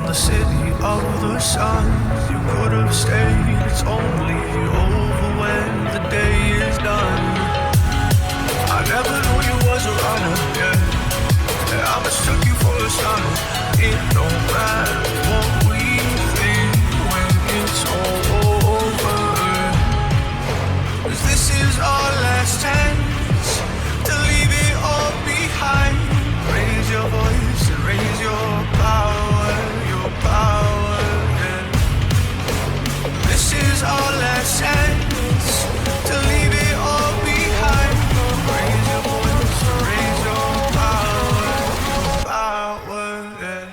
the city of the sun. You could have stayed, it's only over when the day is done. I never knew you was a runner, yeah. I mistook you for a stunner. It don't matter what we think when it's all over. 'Cause this is our last chance to leave it all behind. Raise your voice and raise your power, yeah. This is our last chance to leave it all behind. Raise your voice and raise your power, yeah.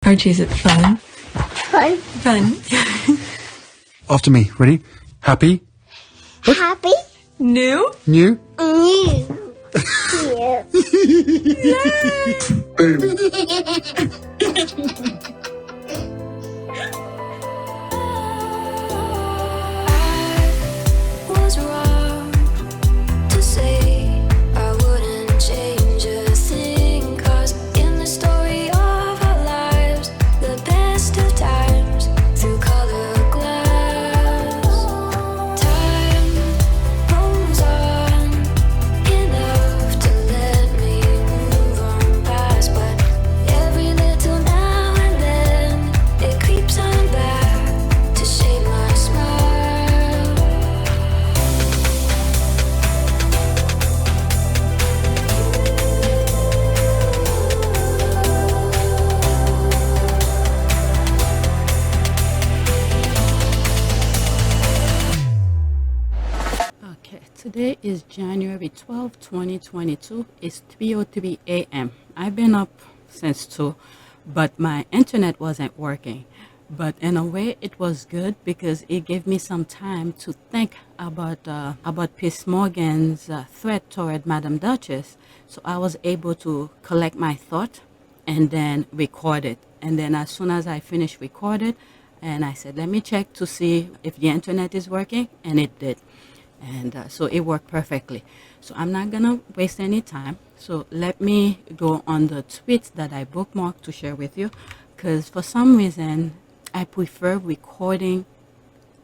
Archie, is it fun? Fun. Fun. After me. Ready? Happy? Happy. New? New? New. Boom. Was wrong to say I wouldn't change a thing, 'cause in the story of our lives, the best of times through color glass, time rolls on enough to let me move on past, but every little now and then it creeps on back to shape my smile. Okay, today is January 12, 2022. It's 3:03 a.m. I've been up since 2, but my internet wasn't working. But in a way, it was good because it gave me some time to think about Piers Morgan's threat toward Madame Duchess. So I was able to collect my thought and then record it. And then as soon as I finished recording, and I said, let me check to see if the internet is working, and it did. And so it worked perfectly. So I'm not gonna waste any time. So let me go on the tweets that I bookmarked to share with you, because for some reason I prefer recording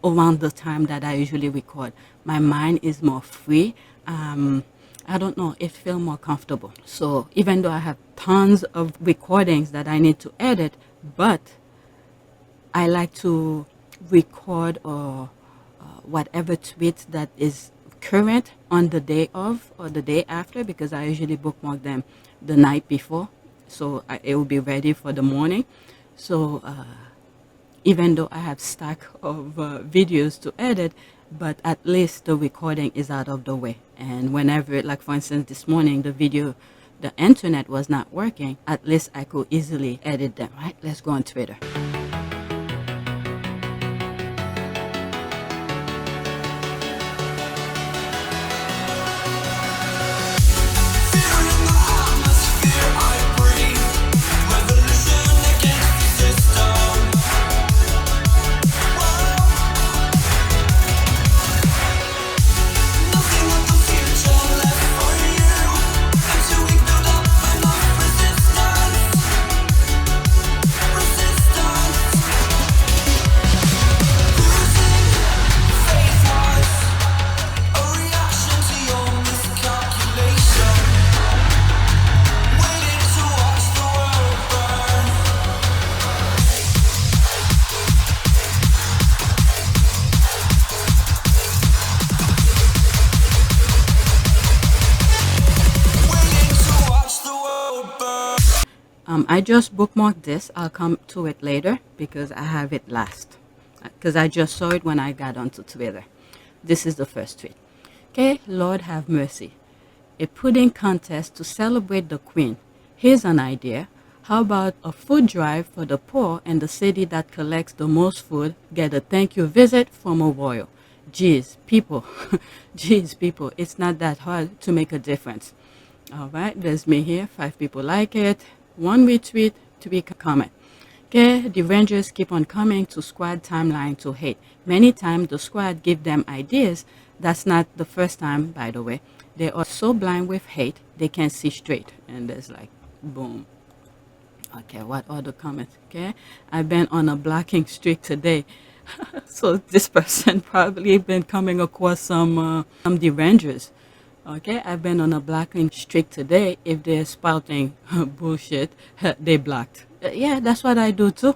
around the time that I usually record. My mind is more free. I don't know, it feels more comfortable. So even though I have tons of recordings that I need to edit, but I like to record or whatever tweet that is current on the day of or the day after, because I usually bookmark them the night before, so it will be ready for the morning. So even though I have stack of videos to edit, but at least the recording is out of the way. And whenever, like for instance this morning, the internet was not working, at least I could easily edit them, right? Let's go on Twitter. Resistance. I just bookmarked this. I'll come to it later because I have it last. Because I just saw it when I got onto Twitter. This is the first tweet. Okay, Lord have mercy. A pudding contest to celebrate the Queen. Here's an idea. How about a food drive for the poor, and the city that collects the most food get a thank you visit from a royal? Geez, people. Geez, people. It's not that hard to make a difference. All right, there's me here. 5 people like it. 1 retweet, 3 comment. Okay, the Rangers keep on coming to squad timeline to hate. Many times the squad give them ideas. That's not the first time, by the way. They are so blind with hate, they can't see straight. And there's like, boom. Okay, what other comments? Okay, I've been on a blocking streak today. So this person probably been coming across some derangers. Okay, I've been on a blocking streak today. If they're spouting bullshit, they blocked. Yeah, that's what I do too.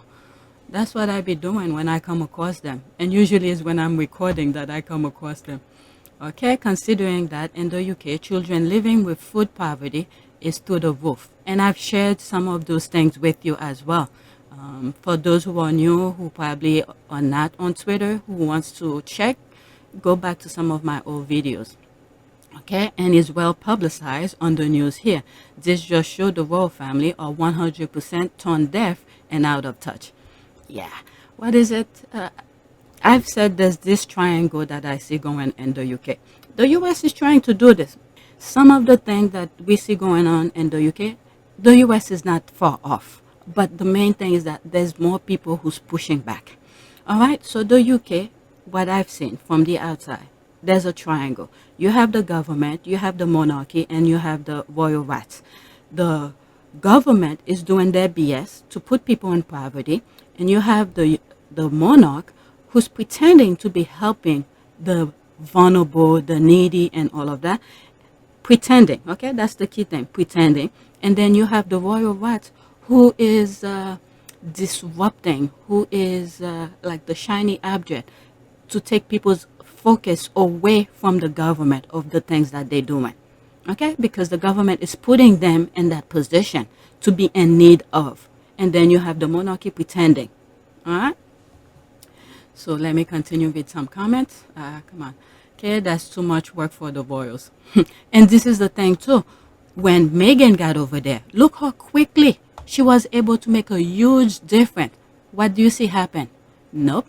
That's what I be doing when I come across them. And usually it's when I'm recording that I come across them. Okay, considering that in the UK, children living with food poverty is through the roof. And I've shared some of those things with you as well. For those who are new, who probably are not on Twitter, who wants to check, go back to some of my old videos. Okay, and is well publicized on the news here. This just showed the royal family are 100% tone deaf and out of touch. Yeah, what is it? I've said there's this triangle that I see going in the UK. The US is trying to do this. Some of the things that we see going on in the UK, the US is not far off. But the main thing is that there's more people who's pushing back. All right, so the UK, what I've seen from the outside, there's a triangle. You have the government, you have the monarchy, and you have the royal rats. The government is doing their BS to put people in poverty, and you have the monarch who's pretending to be helping the vulnerable, the needy, and all of that. Pretending, okay? That's the key thing, pretending. And then you have the royal rats who is disrupting, who is like the shiny object to take people's focus away from the government of the things that they're doing. Okay? Because the government is putting them in that position to be in need of. And then you have the monarchy pretending. All right? So let me continue with some comments. Come on. Okay, that's too much work for the royals. And this is the thing too. When Meghan got over there, look how quickly she was able to make a huge difference. What do you see happen? Nope.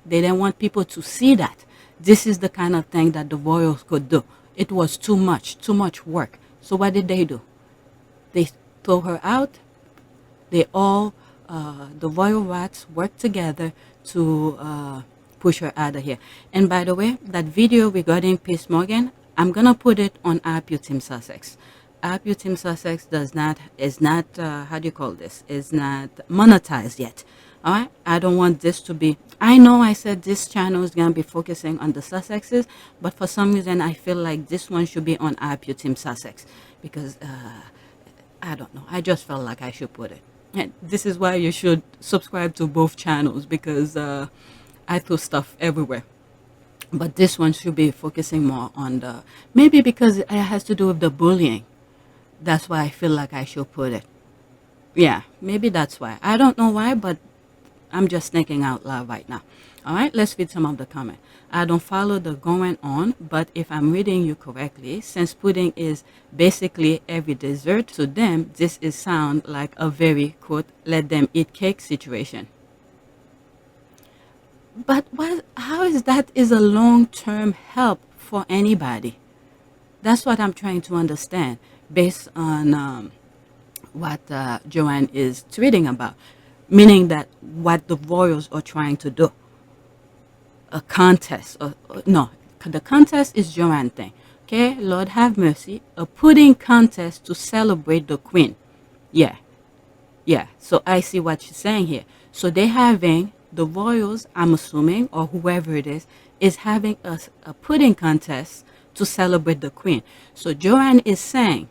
They didn't want people to see that. This is the kind of thing that the royals could do. It was too much work. So what did they do? They throw her out. They all, the royal rats worked together to push her out of here. And by the way, that video regarding Piers Morgan, I'm going to put it on RPU Team Sussex. RPU Team Sussex is not, how do you call this? Is not monetized yet. All right, I don't want this to be, I know I said this channel is going to be focusing on the Sussexes, but for some reason I feel like this one should be on RPU Team Sussex because, I don't know, I just felt like I should put it. And this is why you should subscribe to both channels because I throw stuff everywhere. But this one should be focusing more on the, maybe because it has to do with the bullying. That's why I feel like I should put it. Yeah, maybe that's why. I don't know why, but I'm just thinking out loud right now. All right, let's read some of the comment. I don't follow the going on, but if I'm reading you correctly, since pudding is basically every dessert to them, this is sound like a very, quote, let them eat cake situation. But how is that is a long-term help for anybody? That's what I'm trying to understand based on what Joanne is tweeting about. Meaning that what the royals are trying to do. A contest. No, the contest is Joanne thing. Okay, Lord have mercy. A pudding contest to celebrate the Queen. Yeah. Yeah, so I see what she's saying here. So they're having, the royals, I'm assuming, or whoever it is having a pudding contest to celebrate the Queen. So Joanne is saying,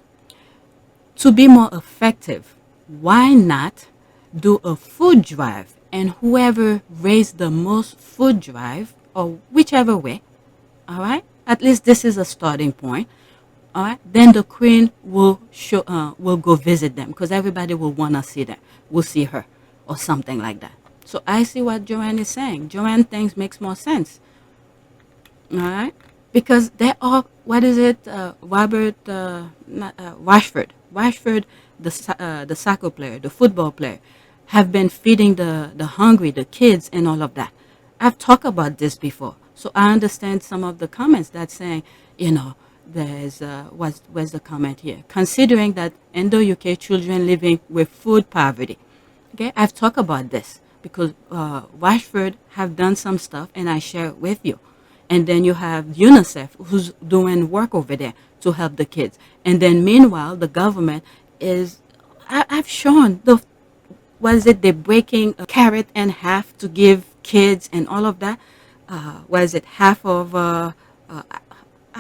to be more effective, why not do a food drive, and whoever raised the most food drive, or whichever way, all right, at least this is a starting point, all right, then the queen will go visit them because everybody will want to see them, will see her or something like that. So I see what Joanne is saying. Joanne thinks makes more sense. All right, because they are, what is it, Robert Rashford, the soccer player, the football player, have been feeding the hungry, the kids, and all of that. I've talked about this before, so I understand some of the comments that saying, there's where's the comment here? Considering that in the UK, children living with food poverty. Okay, I've talked about this because Rashford have done some stuff, and I share it with you. And then you have UNICEF who's doing work over there to help the kids. And then meanwhile, the government is, I've shown they're breaking a carrot in half to give kids and all of that. Was it half of, I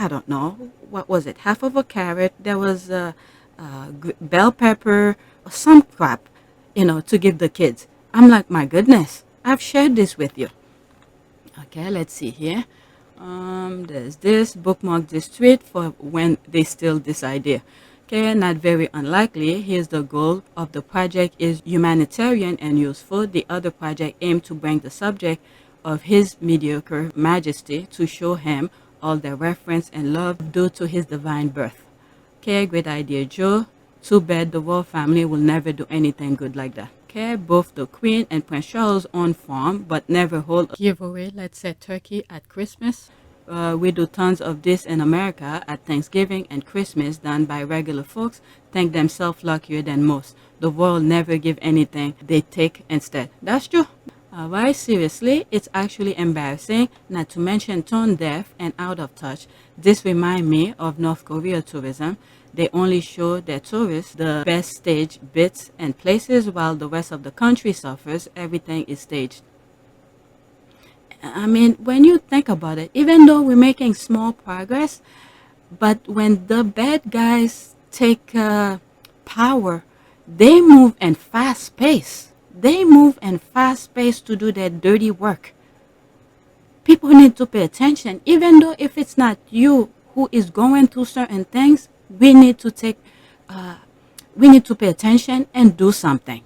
don't know, what was it? Half of a carrot. There was bell pepper, some crap, to give the kids. I'm like, my goodness, I've shared this with you. Okay, let's see here. There's this, bookmark this tweet for when they steal this idea. Okay, not very unlikely. Here's the goal of the project is humanitarian and useful. The other project aimed to bring the subject of his mediocre majesty to show him all the reverence and love due to his divine birth. Okay, great idea, Joe. Too bad the royal family will never do anything good like that. Okay, both the Queen and Prince Charles own farm, but never hold a giveaway, let's say turkey at Christmas. We do tons of this in America at Thanksgiving and Christmas done by regular folks, think themselves luckier than most. The world never give anything, they take instead. That's true. Right, seriously, it's actually embarrassing, not to mention tone deaf and out of touch. This reminds me of North Korea tourism. They only show their tourists the best stage bits and places while the rest of the country suffers. Everything is staged. I mean, when you think about it, even though we're making small progress, but when the bad guys take power, they move in fast pace. They move in fast pace to do their dirty work. People need to pay attention, even though if it's not you who is going through certain things, we need to pay attention and do something.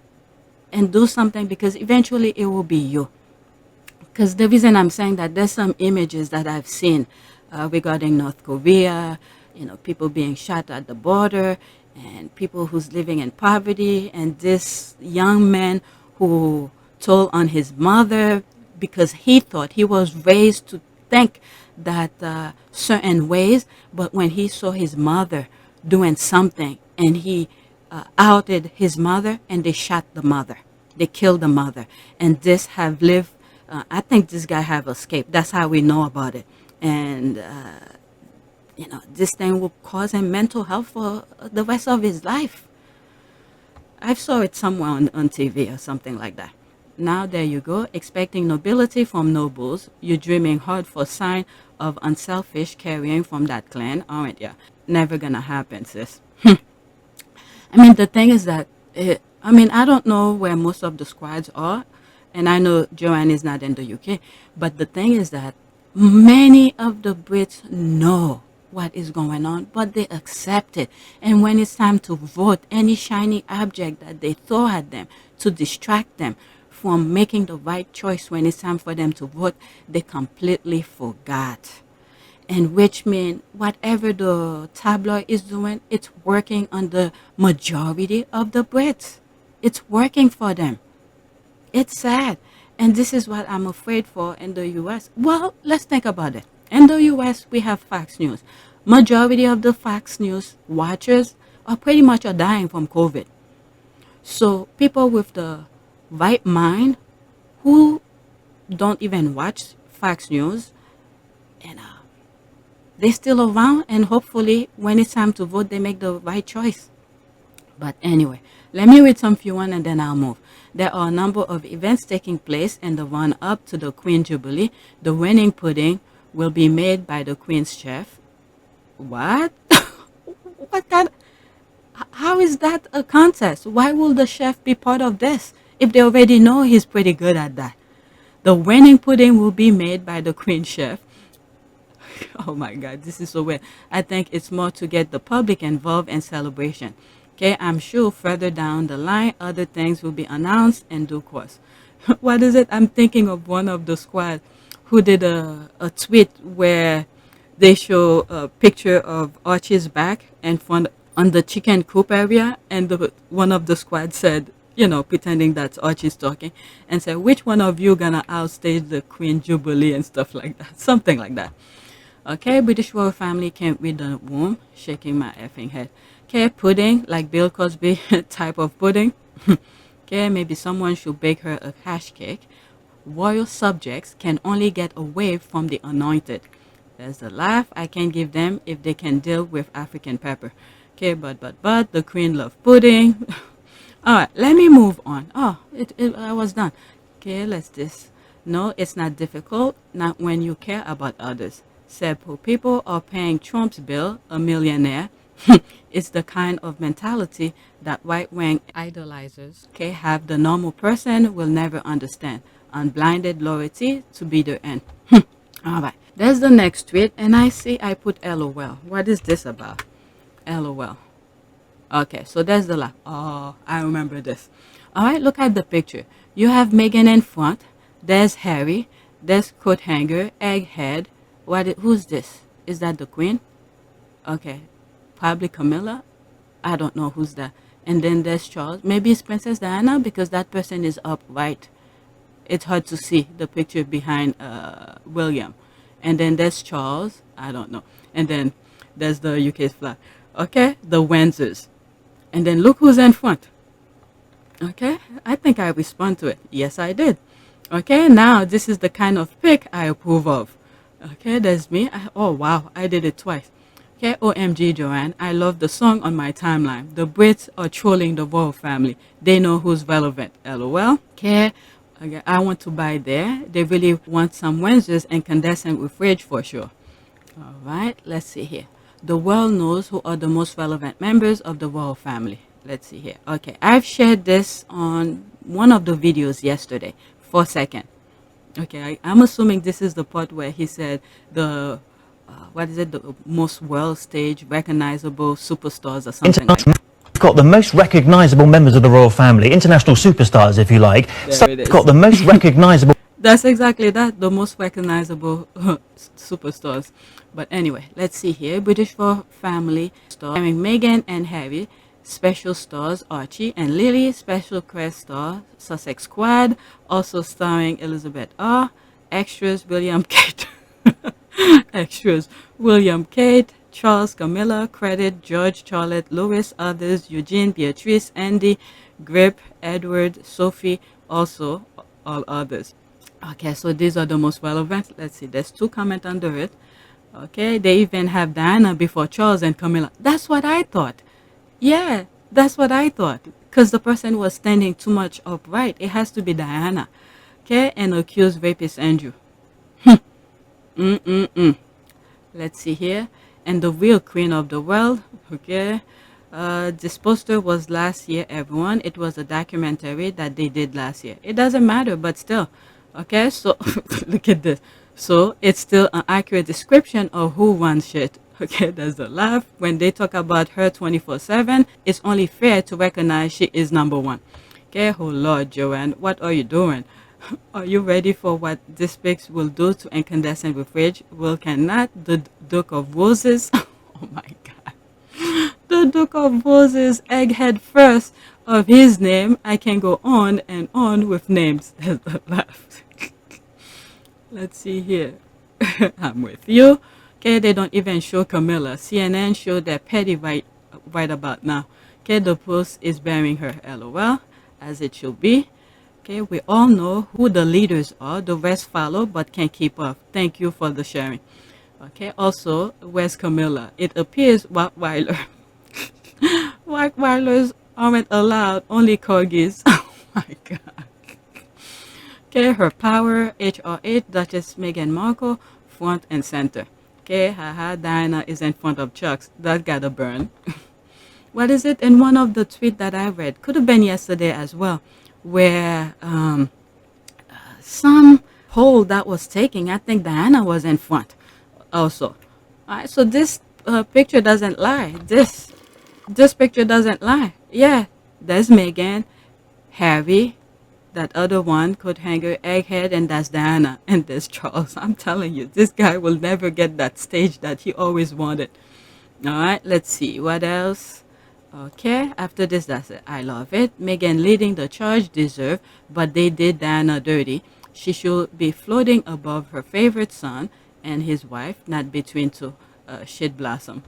Because eventually it will be you. Because the reason I'm saying that, there's some images that I've seen regarding North Korea, people being shot at the border and people who's living in poverty, and this young man who told on his mother because he thought he was raised to think that certain ways, but when he saw his mother doing something and he outed his mother, and they shot the mother, they killed the mother, and this have lived. I think this guy have escaped. That's how we know about it. And, this thing will cause him mental health for the rest of his life. I saw it somewhere on TV or something like that. Now there you go, expecting nobility from nobles. You're dreaming hard for sign of unselfish carrying from that clan, aren't you? Never gonna happen, sis. I mean, the thing is that, I don't know where most of the squads are. And I know Joanne is not in the UK, but the thing is that many of the Brits know what is going on, but they accept it. And when it's time to vote, any shiny object that they throw at them to distract them from making the right choice when it's time for them to vote, they completely forgot. And which means whatever the tabloid is doing, it's working on the majority of the Brits. It's working for them. It's sad. And this is what I'm afraid for in the US. Well, let's think about it. In the US, we have Fox News. Majority of the Fox News watchers are pretty much dying from COVID. So people with the right mind who don't even watch Fox News, and they're still around, and hopefully when it's time to vote, they make the right choice. But anyway, let me read some few one and then I'll move. There are a number of events taking place in the run-up to the Queen Jubilee. The winning pudding will be made by the Queen's chef. What? What that? How is that a contest? Why will the chef be part of this if they already know he's pretty good at that? The winning pudding will be made by the Queen chef. Oh my God, this is so weird. I think it's more to get the public involved in celebration. Okay, I'm sure further down the line, other things will be announced in due course. What is it? I'm thinking of one of the squad who did a tweet where they show a picture of Archie's back and front on the chicken coop area, and one of the squad said, you know, pretending that's Archie's talking, and said, which one of you gonna outstage the Queen Jubilee and stuff like that, something like that. Okay, British royal family can't read the womb, shaking my effing head. Okay, pudding, like Bill Cosby type of pudding. Okay, maybe someone should bake her a hash cake. Royal subjects can only get away from the anointed. There's the laugh I can give them if they can deal with African pepper. Okay, but, the Queen loved pudding. All right, let me move on. Oh, I was done. Okay, let's this. No, it's not difficult, not when you care about others. Said poor people are paying Trump's bill, a millionaire. It's the kind of mentality that right-wing idolizers, okay, have the normal person will never understand. Unblinded loyalty to be the end. All right, there's the next tweet, and I see I put LOL. What is this about? LOL. Okay, so there's the laugh. Oh, I remember this. All right, look at the picture. You have Meghan in front. There's Harry. There's coat hanger, egghead. Who's this? Is that the Queen? Okay, probably Camilla. I don't know who's that. And then there's Charles. Maybe it's Princess Diana because that person is upright. It's hard to see the picture behind William. And then there's Charles. I don't know. And then there's the UK's flag. Okay, the Windsors. And then look who's in front. Okay, I think I respond to it. Yes, I did. Okay, now this is the kind of pic I approve of. Okay, there's me. Oh, wow, I did it twice. Okay, OMG, Joanne, I love the song on my timeline. The Brits are trolling the royal family. They know who's relevant. LOL. Okay, I want to buy there. They really want some Windsors and condensing with fridge for sure. All right, let's see here. The world knows who are the most relevant members of the royal family. Let's see here. Okay, I've shared this on one of the videos yesterday. 4 seconds. Okay, I'm assuming this is the part where he said the the most world stage recognizable superstars or something like that. We've got the most recognizable members of the royal family, international superstars, if you like. There it is. Got the most recognizable. That's exactly that, the most recognizable superstars. But anyway, let's see here. British royal family starring Meghan and Harry. Special stars Archie and Lily. Special crest star Sussex Squad. Also starring Elizabeth R. Extras William Kate. Extras William Kate, Charles, Camilla, Credit, George, Charlotte, Louis, others, Eugene, Beatrice, Andy, Grip, Edward, Sophie, also all others. Okay, so these are the most relevant. Let's see, there's 2 comments under it. Okay, they even have Diana before Charles and Camilla. That's what I thought. Yeah, that's what I thought. Because the person was standing too much upright. It has to be Diana. Okay, and accused rapist Andrew. Let's see here. And the real queen of the world. Okay. This poster was last year, everyone. It was a documentary that they did last year. It doesn't matter, but still. Okay, so look at this. So it's still an accurate description of who runs shit. Okay, there's the laugh. When they talk about her 24/7, it's only fair to recognize she is number 1. Okay, oh Lord, Joanne, what are you doing? Are you ready for what this pics will do to incandescent with rage? Will cannot the Duke of Roses? Oh my God. The Duke of Roses, egghead first of his name. I can go on and on with names. There's the laugh. Let's see here. I'm with you. Okay, they don't even show Camilla. CNN showed that petty right about now. Okay, the post is burying her. LOL, as it should be. Okay, we all know who the leaders are. The rest follow, but can't keep up. Thank you for the sharing. Okay, also, where's Camilla? It appears Rottweiler. Rottweilers aren't allowed, only corgis. Oh my God. Okay, her power, HR8, Duchess Meghan Markle, front and center. Okay, haha, Diana is in front of Chucks. That gotta burn. What is it? In one of the tweets that I read, could have been yesterday as well, where some poll that was taking, I think Diana was in front. also. All right, so this picture doesn't lie. This picture doesn't lie. Yeah, there's Meghan, Harry, that other one, coat hanger, egghead, and that's Diana, and there's Charles. I'm telling you, this guy will never get that stage that he always wanted. All right, let's see what else. Okay, after this, that's it. I love it. Meghan leading the charge deserve, but they did Diana dirty. She should be floating above her favorite son and his wife, not between two shit blossom.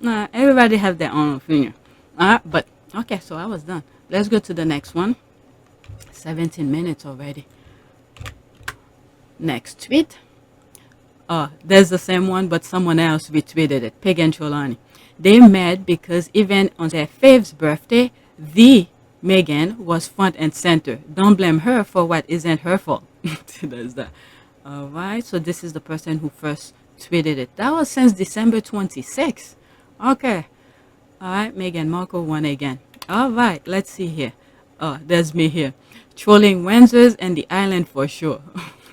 Everybody have their own opinion. But okay, so I was done. Let's go to the next one. 17 minutes already. Next tweet. There's the same one, but someone else retweeted it. Pig and Trelawney. They mad because even on their fave's birthday, the Meghan was front and center. Don't blame her for what isn't her fault. There's that. All right, so this is the person who first tweeted it. That was since December 26th. Okay. All right, Meghan Markle won again. All right, let's see here. There's me here. Trolling Windsors and the island for sure.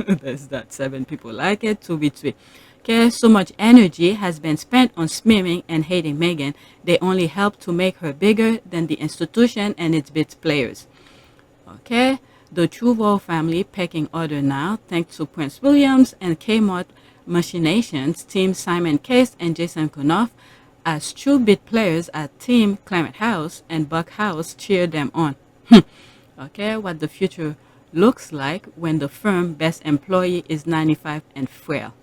There's that. 7 people like it. 2 retweet. Okay, so much energy has been spent on smearing and hating Meghan. They only help to make her bigger than the institution and its bits players. Okay, the true royal family pecking order now, thanks to Prince William's and Kmart machinations. Team Simon Case and Jason Kunoff as true bit players at Team Clement House and Buck House cheer them on. Okay, what the future looks like when the firm best employee is 95 and frail.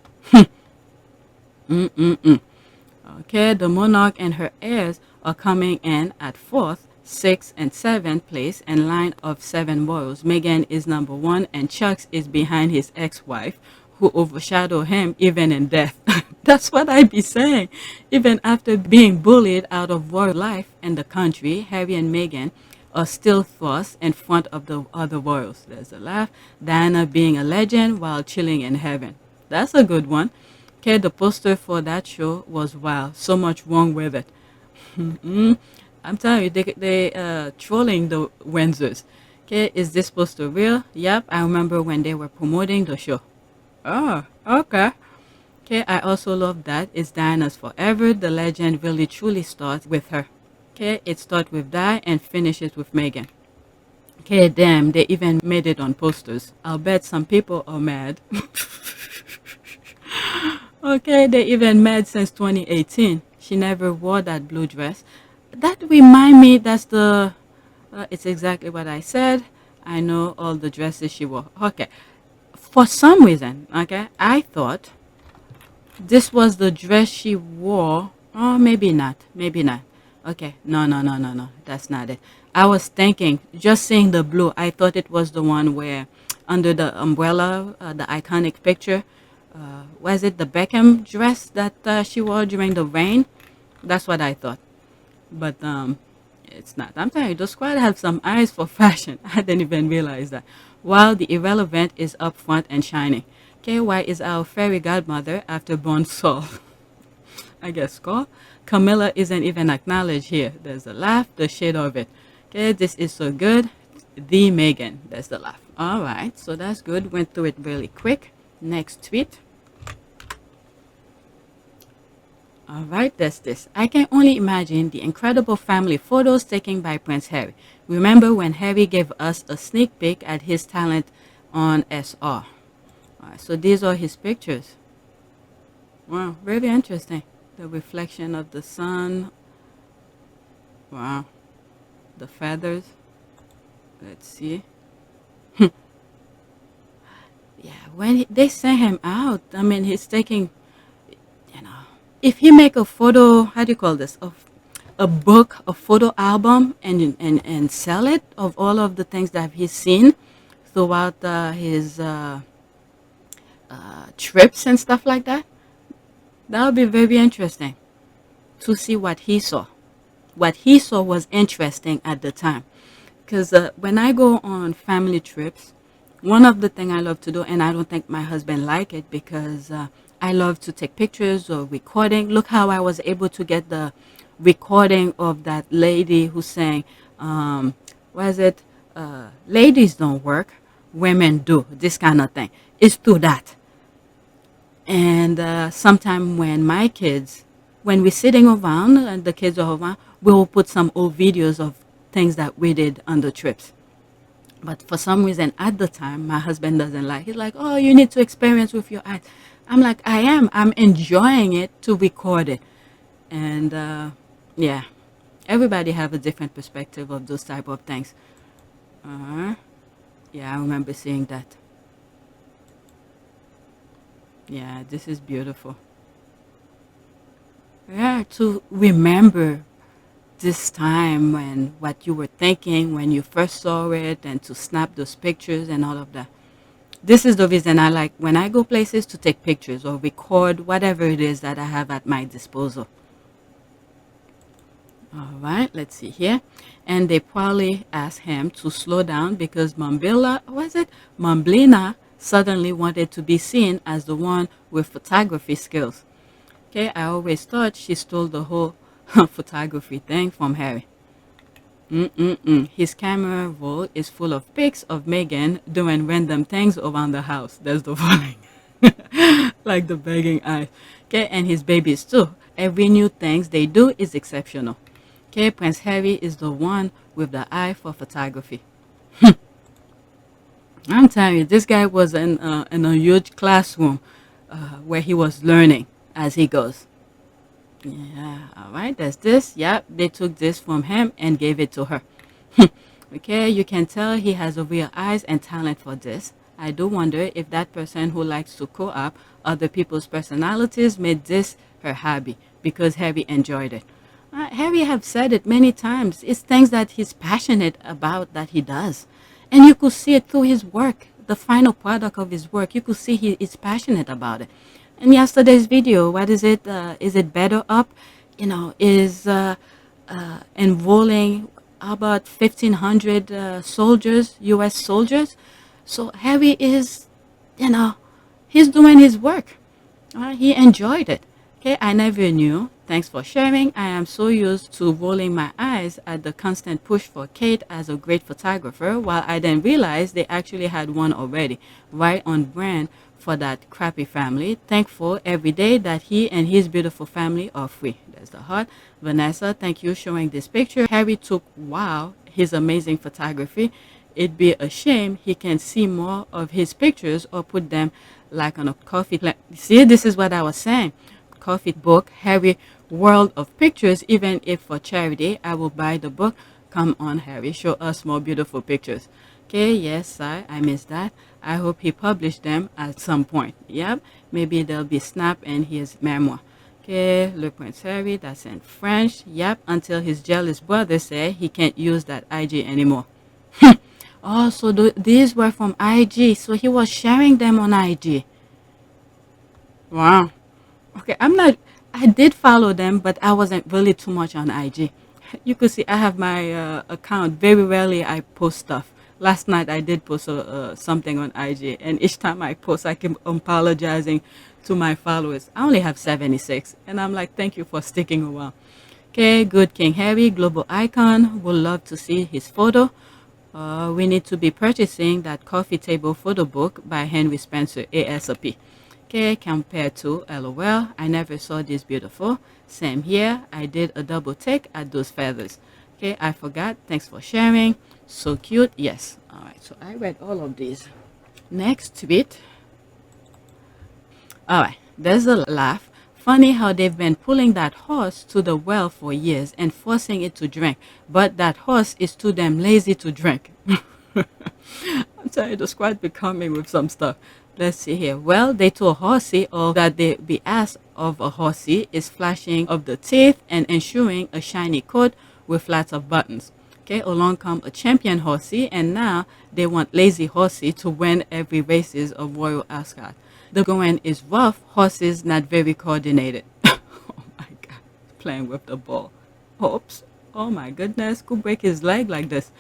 Okay, the monarch and her heirs are coming in at 4th, 6th, and 7th place in line of 7 royals. Meghan is number 1 and Chucks is behind his ex-wife who overshadow him even in death. That's what I be saying. Even after being bullied out of royal life and the country, Harry and Meghan are still thrust in front of the other royals. There's a laugh. Diana being a legend while chilling in heaven. That's a good one. Okay, the poster for that show was wild. So much wrong with it. I'm telling you, they trolling the Windsors. Okay, is this poster real? Yep, I remember when they were promoting the show. Oh, okay. Okay, I also love that. It's Diana's forever. The legend really truly starts with her. Okay, it starts with Di and finishes with Meghan. Okay, damn, they even made it on posters. I'll bet some people are mad. Okay, they even mad since 2018. She never wore that blue dress. That remind me, that's the, it's exactly what I said. I know all the dresses she wore. Okay, for some reason, okay, I thought this was the dress she wore. Oh, maybe not, maybe not. Okay, no, that's not it. I was thinking, just seeing the blue, I thought it was the one where under the umbrella, the iconic picture, was it the Beckham dress that she wore during the rain? That's what I thought. But it's not. I'm telling you, the squad have some eyes for fashion. I didn't even realize that. While the irrelevant is up front and shining. KY is our fairy godmother after Born Saul. I guess Scott. Camilla isn't even acknowledged here. There's a laugh, the shade of it. Okay, this is so good. The Meghan. There's the laugh. All right, so that's good. Went through it really quick. Next tweet. All right, that's this. I can only imagine the incredible family photos taken by Prince Harry. Remember when Harry gave us a sneak peek at his talent on SR. All right, so these are his pictures. Wow, very interesting. The reflection of the sun. Wow. The feathers. Let's see. Yeah, when they sent him out, I mean, he's taking, you know, if he make a photo, how do you call this? A book, a photo album, and sell it of all of the things that he's seen throughout his trips and stuff like that. That would be very interesting to see what he saw. What he saw was interesting at the time. Because when I go on family trips, one of the things I love to do, and I don't think my husband like it because I love to take pictures or recording. Look how I was able to get the recording of that lady who sang, was it, ladies don't work, women do, this kind of thing. It's through that. And sometime when my kids, when we're sitting around and the kids are around, we'll put some old videos of things that we did on the trips. But for some reason, at the time, my husband doesn't like. He's like, "Oh, you need to experience with your eyes." I'm like, "I am. I'm enjoying it to record it." And yeah, everybody have a different perspective of those type of things. Yeah, I remember seeing that. Yeah, this is beautiful. Yeah, to remember this time when what you were thinking when you first saw it and to snap those pictures and all of that. This is the reason I like when I go places to take pictures or record whatever it is that I have at my disposal. All right, let's see here. And they probably asked him to slow down because Momblina suddenly wanted to be seen as the one with photography skills. Okay, I always thought she stole the whole photography thing from Harry. His camera roll is full of pics of Meghan doing random things around the house. There's the falling. Like the begging eyes. Okay, and his babies too. Every new things they do is exceptional. Okay, Prince Harry is the one with the eye for photography. I'm telling you, this guy was in a huge classroom where he was learning as he goes. Yeah, all right, there's this. Yep, they took this from him and gave it to her. Okay, you can tell he has a real eyes and talent for this. I do wonder if that person who likes to co-op other people's personalities made this her hobby because Harry enjoyed it. Harry have said it many times. It's things that he's passionate about that he does. And you could see it through his work, the final product of his work. You could see he is passionate about it. In yesterday's video, what is it? Is it better up? You know, is enrolling about 1,500 soldiers, U.S. soldiers. So Harry is, you know, he's doing his work. He enjoyed it. Okay, I never knew. Thanks for sharing. I am so used to rolling my eyes at the constant push for Kate as a great photographer, while I didn't realize they actually had one already, right on brand for that crappy family. Thankful every day that he and his beautiful family are free. There's the heart. Vanessa, thank you showing this picture. Harry took, wow, his amazing photography. It'd be a shame he can see more of his pictures or put them like on a coffee. See, this is what I was saying. Coffee book, Harry World of Pictures. Even if for charity, I will buy the book. Come on, Harry, show us more beautiful pictures. Okay, yes, I missed that. I hope he published them at some point. Yep, maybe they'll be snap and his memoir. Okay, Le Prince Harry, that's in French. Yep, until his jealous brother said he can't use that IG anymore. Oh, so these were from IG. So he was sharing them on IG. Wow. Okay, I did follow them, but I wasn't really too much on IG. You could see I have my account. Very rarely I post stuff. Last night I did post something on IG, and each time I post, I keep apologizing to my followers. I only have 76, and I'm like, thank you for sticking around. Okay, good King Harry, global icon. Would love to see his photo. We need to be purchasing that coffee table photo book by Henry Spencer ASAP. Okay, compared to LOL, I never saw this beautiful. Same here, I did a double take at those feathers. Okay, I forgot. Thanks for sharing. So cute. Yes. All right, so I read all of these. Next tweet. All right, there's a laugh. Funny how they've been pulling that horse to the well for years and forcing it to drink, but that horse is too damn lazy to drink. I'm telling you, the squad be coming with some stuff. Let's see here. Well, they told Horsey all that they be asked of a Horsey is flashing of the teeth and ensuring a shiny coat with lots of buttons. Okay, along come a champion Horsey, and now they want lazy Horsey to win every races of Royal Ascot. The going is rough, horses not very coordinated. Oh my God, playing with the ball. Oops. Oh my goodness, could break his leg like this.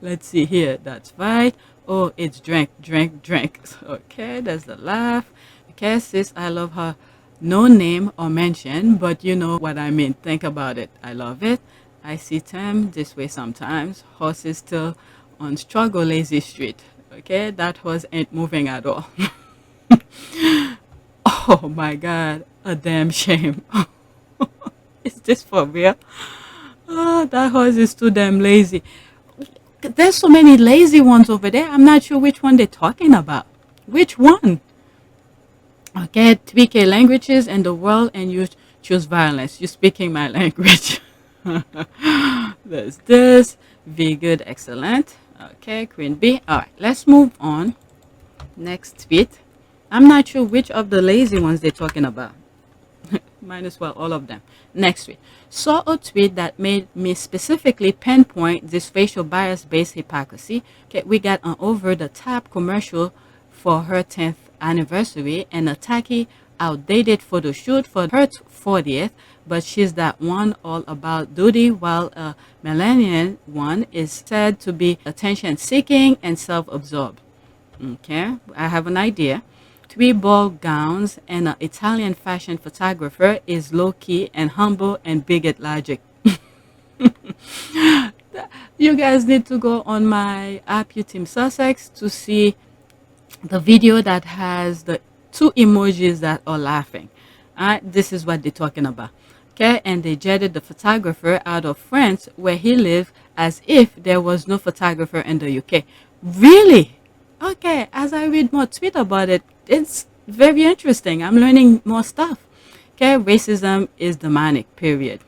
Let's see here. That's right. Oh, it's drink, drink, drink. Okay, there's the laugh. Okay, sis, I love her. No name or mention, but you know what I mean. Think about it. I love it. I see Tim this way sometimes. Horse is still on Struggle Lazy Street. Okay, that horse ain't moving at all. Oh my God, a damn shame. Is this for real? Oh, that horse is too damn lazy. There's so many lazy ones over there. I'm not sure which one they're talking about. Which one? Okay, 3K languages in the world and you choose violence. You're speaking my language. There's this. V good, excellent. Okay, Queen B. All right, let's move on. Next tweet. I'm not sure which of the lazy ones they're talking about. Might as well all of them. Next tweet. Saw a tweet that made me specifically pinpoint this facial bias-based hypocrisy. Okay, we got an over-the-top commercial for her 10th anniversary and a tacky, outdated photo shoot for her 40th, but she's that one all about duty, while a millennial one is said to be attention-seeking and self-absorbed. Okay, I have an idea. 3 ball gowns and an Italian fashion photographer is low-key and humble and bigot logic. You guys need to go on my app, Team Sussex, to see the video that has the 2 emojis that are laughing. This is what they're talking about. Okay, and they jetted the photographer out of France where he lived as if there was no photographer in the UK. Really? Okay, as I read more tweet about it, it's very interesting. I'm learning more stuff. Okay, racism is demonic, period.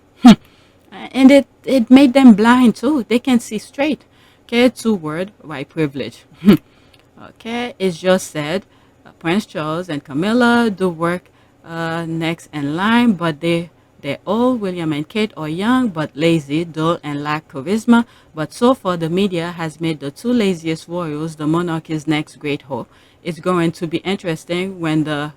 And it made them blind too. They can't see straight. Okay, 2 word, white privilege. Okay, it's just said Prince Charles and Camilla do work next in line, but they're old. William and Kate are young but lazy, dull, and lack charisma. But so far, the media has made the 2 laziest royals the monarchy's next great hope. It's going to be interesting when the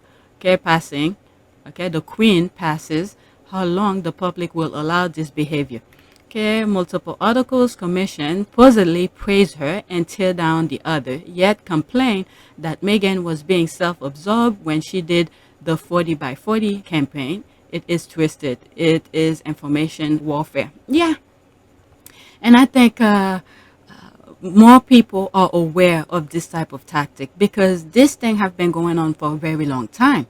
queen passes, how long the public will allow this behavior. Okay, multiple articles commissioned supposedly praise her and tear down the other, yet complain that Meghan was being self-absorbed when she did the 40 by 40 campaign. It is twisted. It is information warfare. Yeah. And I think more people are aware of this type of tactic because this thing have been going on for a very long time.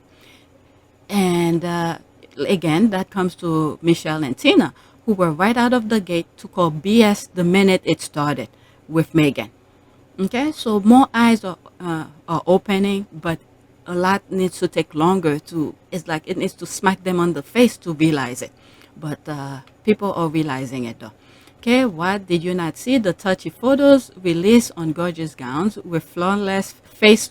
And again, that comes to Michelle and Tina, who were right out of the gate to call BS the minute it started with Meghan. Okay, so more eyes are opening, but a lot needs to take longer to, it's like it needs to smack them on the face to realize it. But people are realizing it though. Okay, what did you not see? The touchy photos released on gorgeous gowns with flawless face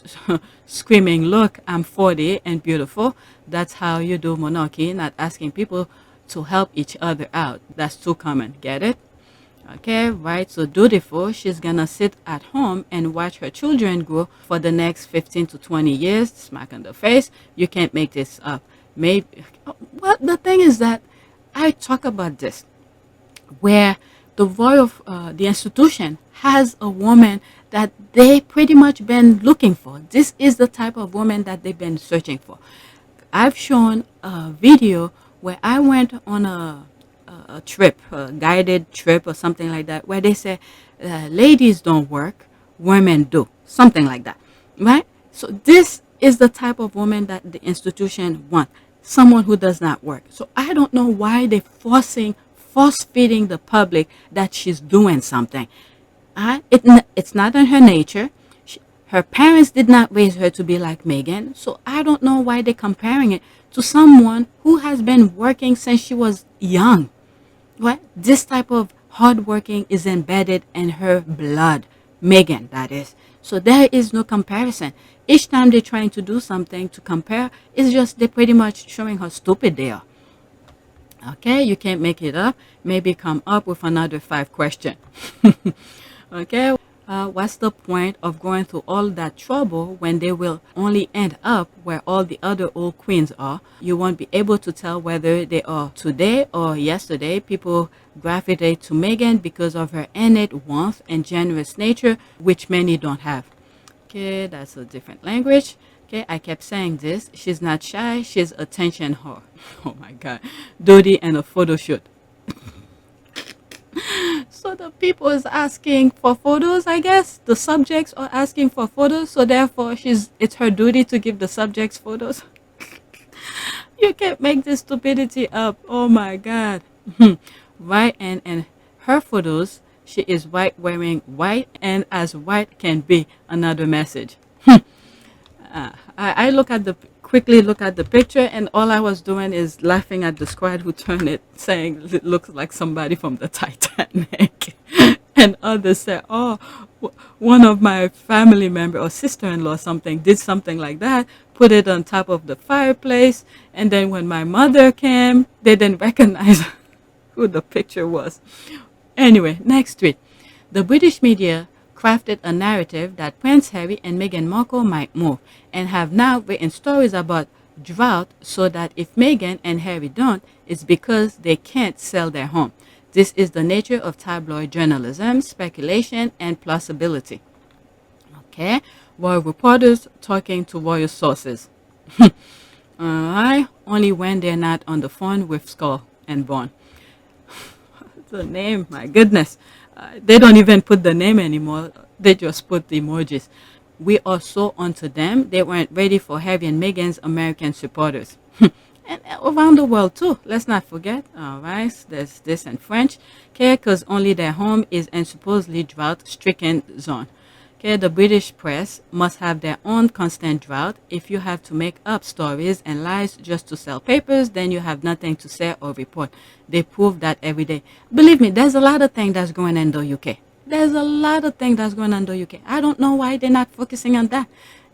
screaming, look, I'm 40 and beautiful. That's how you do monarchy, not asking people to help each other out. That's too common. Get it? Okay, right. So dutiful. She's gonna sit at home and watch her children grow for the next 15 to 20 years. Smack on the face. You can't make this up. Maybe. Well, the thing is that I talk about this, where the royal, the institution has a woman that they pretty much been looking for. This is the type of woman that they've been searching for. I've shown a video where I went on a trip, a guided trip or something like that, where they say ladies don't work, women do, something like that, right? So this is the type of woman that the institution want, someone who does not work. So I don't know why they're force-feeding the public that she's doing something. It's not in her nature. Her parents did not raise her to be like Meghan, so I don't know why they're comparing it to someone who has been working since she was young. What? This type of hard working is embedded in her blood. Meghan, that is. So there is no comparison. Each time they're trying to do something to compare, it's just they're pretty much showing how stupid they are. Okay, you can't make it up. Maybe come up with another 5 questions. Okay, what's the point of going through all that trouble when they will only end up where all the other old queens are? You won't be able to tell whether they are today or yesterday. People gravitate to Meghan because of her innate warmth and generous nature, which many don't have. Okay, that's a different language. Okay, I kept saying this. She's not shy. She's attention whore. Oh my God. Duty and a photo shoot. So the people is asking for photos, I guess. The subjects are asking for photos. So therefore, it's her duty to give the subjects photos. You can't make this stupidity up. Oh my God. Right, and her photos, she is white wearing white and as white can be. Another message. I quickly look at the picture, and all I was doing is laughing at the squad who turned it, saying it looks like somebody from the Titanic. And others said, "Oh, one of my family member or sister-in-law something did something like that, put it on top of the fireplace, and then when my mother came, they didn't recognize who the picture was." Anyway, next tweet. The British media crafted a narrative that Prince Harry and Meghan Markle might move, and have now written stories about drought so that if Meghan and Harry don't, it's because they can't sell their home. This is the nature of tabloid journalism, speculation, and plausibility. Okay, royal reporters talking to royal sources. Alright, only when they're not on the phone with Skull and Bone. The name, my goodness. They don't even put the name anymore. They just put the emojis. We are so onto them. They weren't ready for Harry and Meghan's American supporters. And around the world too. Let's not forget. All right, there's this in French. Okay, because only their home is in supposedly drought-stricken zone. Okay, the British press must have their own constant drought. If you have to make up stories and lies just to sell papers, then you have nothing to say or report. They prove that every day. Believe me, there's a lot of things that's going on in the UK. There's a lot of things that's going on in the UK. I don't know why they're not focusing on that.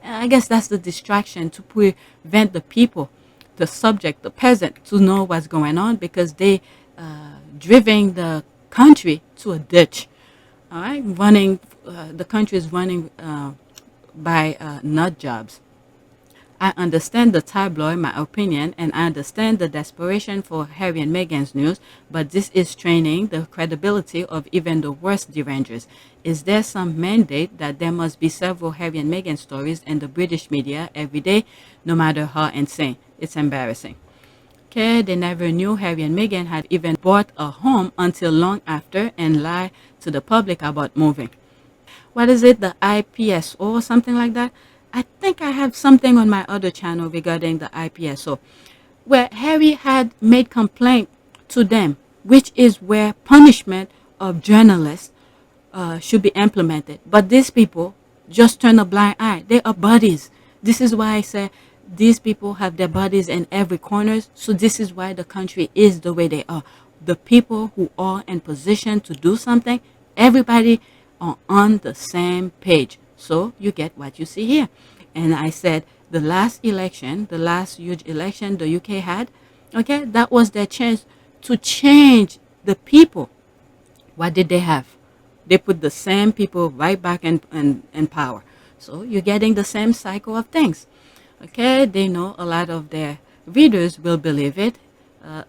I guess that's the distraction to prevent the people, the subject, the peasant, to know what's going on, because they driving the country to a ditch. All right, the country is running by nut jobs. I understand the tabloid, my opinion, and I understand the desperation for Harry and Meghan's news, but this is straining the credibility of even the worst derangers. Is there some mandate that there must be several Harry and Meghan stories in the British media every day, no matter how insane? It's embarrassing. Okay, they never knew Harry and Meghan had even bought a home until long after, and lie to the public about moving. What is it, the IPSO or something like that? I think I have something on my other channel regarding the IPSO, where Harry had made complaint to them, which is where punishment of journalists should be implemented. But these people just turn a blind eye. They are buddies. This is why I say these people have their buddies in every corner. So this is why the country is the way they are. The people who are in position to do something, everybody are on the same page. So you get what you see here. And I said the last election, the last huge election the UK had, okay, that was their chance to change the people. What did they have? They put the same people right back in power. So you're getting the same cycle of things. Okay, they know a lot of their readers will believe it.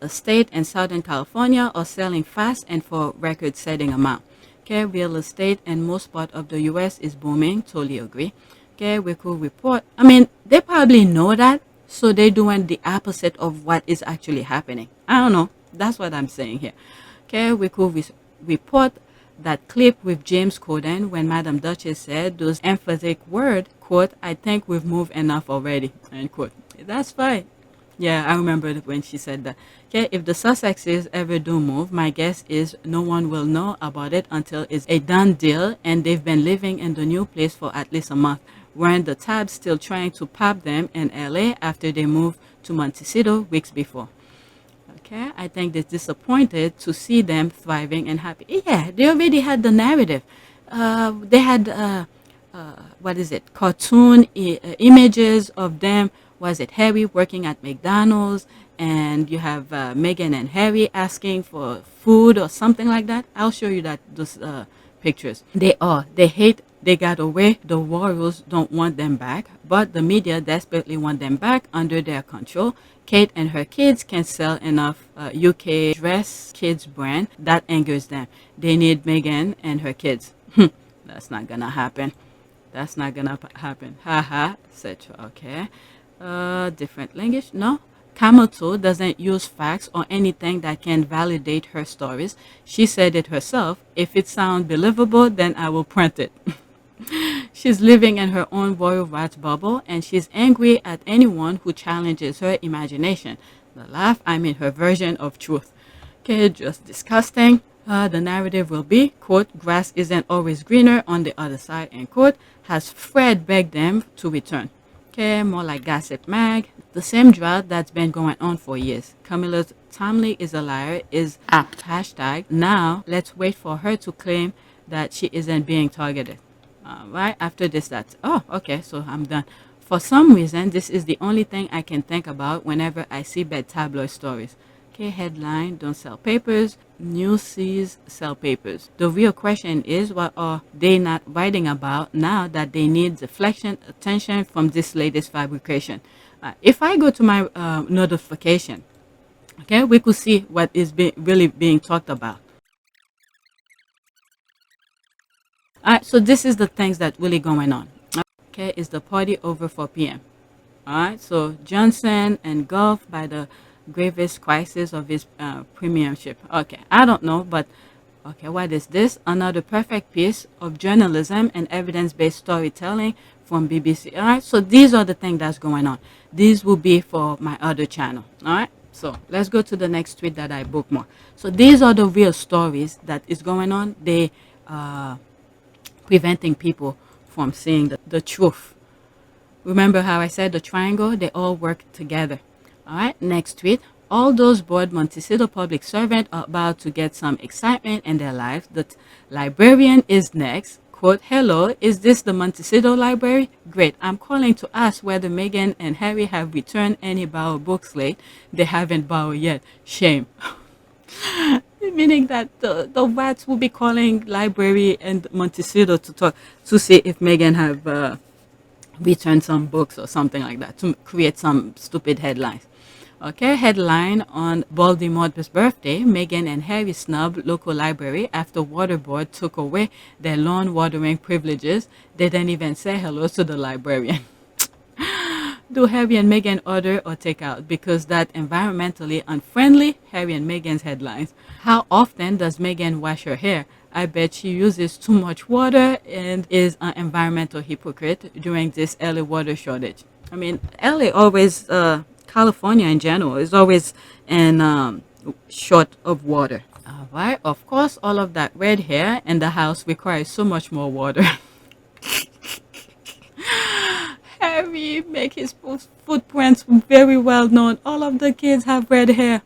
A state in Southern California are selling fast and for record-setting amount. Okay, real estate in most part of the U.S. is booming. Totally agree. Okay, we could report. I mean, they probably know that, so they're doing the opposite of what is actually happening. I don't know. That's what I'm saying here. Okay, we could report that clip with James Corden when Madam Duchess said those emphatic word, quote, "I think we've moved enough already," end quote. That's fine. Yeah, I remember when she said that. Okay, if the Sussexes ever do move, my guess is no one will know about it until it's a done deal and they've been living in the new place for at least a month, wherein the Tabs still trying to pop them in LA after they moved to Montecito weeks before. Okay, I think they're disappointed to see them thriving and happy. Yeah, they already had the narrative. They had, what is it, cartoon images of them. Was it Harry working at McDonald's, and you have Meghan and Harry asking for food or something like that? I'll show you those pictures. They hate they got away. The royals don't want them back, but the media desperately want them back under their control. Kate and her kids can sell enough UK dress kids brand that angers them. They need Meghan and her kids. That's not gonna happen. That's not gonna happen. Haha, etc. Okay. Different language. No, Kamoto doesn't use facts or anything that can validate her stories. She said it herself. If it sounds believable, then I will print it. She's living in her own royal rat bubble, and she's angry at anyone who challenges her imagination. The laugh, I mean her version of truth. Okay, just disgusting. The narrative will be, quote, grass isn't always greener on the other side, end quote, has Fred begged them to return. Okay, more like Gossip Mag. The same drought that's been going on for years. Camilla Tomley is a liar is apt. Hashtag, now let's wait for her to claim that she isn't being targeted. Right after this, that's, oh, okay, so I'm done. For some reason, this is the only thing I can think about whenever I see bad tabloid stories. Okay, headline, don't sell papers. Newsies sell papers. The real question is, what are they not writing about now that they need deflection attention from this latest fabrication? If I go to my notification, okay, we could see what is really being talked about. All right, so this is the things that really going on. Okay, is the party over 4 p.m. All right, so Johnson engulfed by the gravest crisis of his premiership. Okay, I don't know, but okay, what is this? Another perfect piece of journalism and evidence-based storytelling from BBC. All right, so these are the things that's going on. These will be for my other channel. All right, so let's go to the next tweet that I bookmarked. So these are the real stories that is going on. They preventing people from seeing the truth. Remember how I said the triangle? They all work together. All right, next tweet. All those bored Montecito public servants are about to get some excitement in their lives. The librarian is next. Quote, hello, is this the Montecito library? Great, I'm calling to ask whether Meghan and Harry have returned any borrowed books late. They haven't borrowed yet. Shame. Meaning that the rats will be calling library and Montecito to talk to see if Meghan have returned some books or something like that to create some stupid headlines. Okay, headline on Voldemort's birthday, Meghan and Harry snubbed local library after water board took away their lawn watering privileges. They didn't even say hello to the librarian. Do Harry and Meghan order or take out? Because that environmentally unfriendly Harry and Meghan's headlines. How often does Meghan wash her hair? I bet she uses too much water and is an environmental hypocrite during this LA water shortage. I mean, LA always, California in general, is always in short of water. All right, of course, all of that red hair in the house requires so much more water. Harry make his footprints very well known. All of the kids have red hair.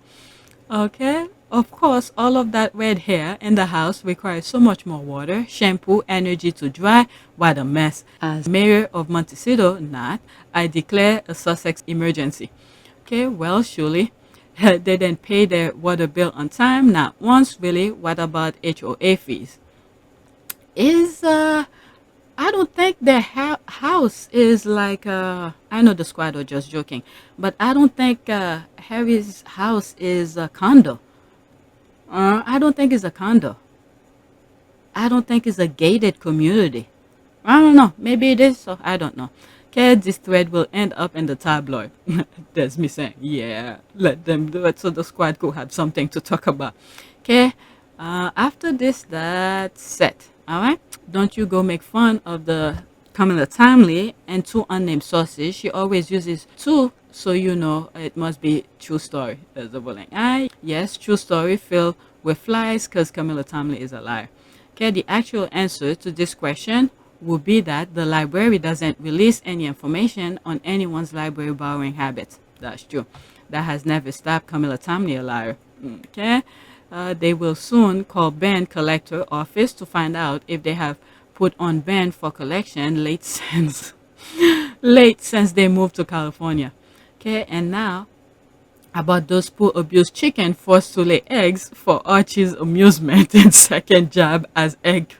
Okay, of course, all of that red hair in the house requires so much more water, shampoo, energy to dry. What a mess. As mayor of Montecito, I declare a Sussex emergency. Okay, well, surely they didn't pay their water bill on time. Not once, really. What about HOA fees? I don't think their house is like, I know the squad are just joking, but I don't think Harry's house is a condo. I don't think it's a condo. I don't think it's a gated community. I don't know. Maybe it is, so I don't know. Okay, this thread will end up in the tabloid. That's me saying, yeah, let them do it so the squad could have something to talk about. Okay, after this, that's set. All right, don't you go make fun of the Camilla Tomley and 2 unnamed sources. She always uses 2, so you know it must be true story. There's the bullying. Yes, true story filled with flies because Camilla Tomley is a liar. Okay, the actual answer to this question would be that the library doesn't release any information on anyone's library borrowing habits. That's true. That has never stopped Camilla Tomley a liar. Okay. They will soon call ban collector office to find out if they have put on ban for collection late since they moved to California. Okay, and now about those poor abused chicken forced to lay eggs for Archie's amusement and second job as egg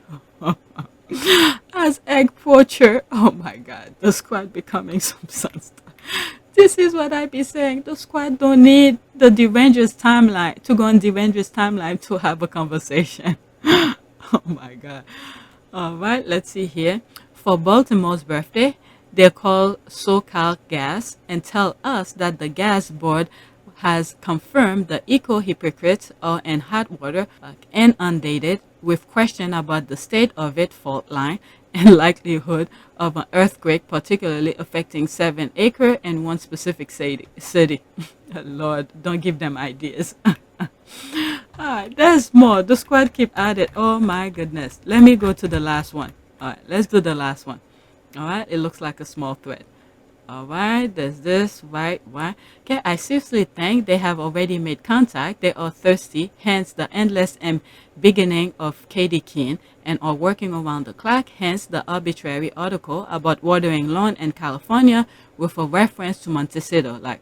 poacher. Oh my God, the squad becoming some sunster. This is what I be saying. The squad don't need the derangers timeline to go on derangers timeline to have a conversation. Oh my God. All right, let's see here. For Baltimore's birthday, they call SoCal Gas and tell us that the gas board has confirmed the eco-hypocrites are in hot water, inundated with question about the state of it fault line and likelihood of an earthquake, particularly affecting 7 acre and one specific city. Lord, don't give them ideas. Alright, there's more. The squad keep at it. Oh my goodness. Let me go to the last one. Alright, let's do the last one. Alright, it looks like a small thread. Alright, there's this, right? Okay, I seriously think they have already made contact. They are thirsty, hence the endless and beginning of Katie Keene, and are working around the clock, hence the arbitrary article about watering lawn in California with a reference to Montecito. Like,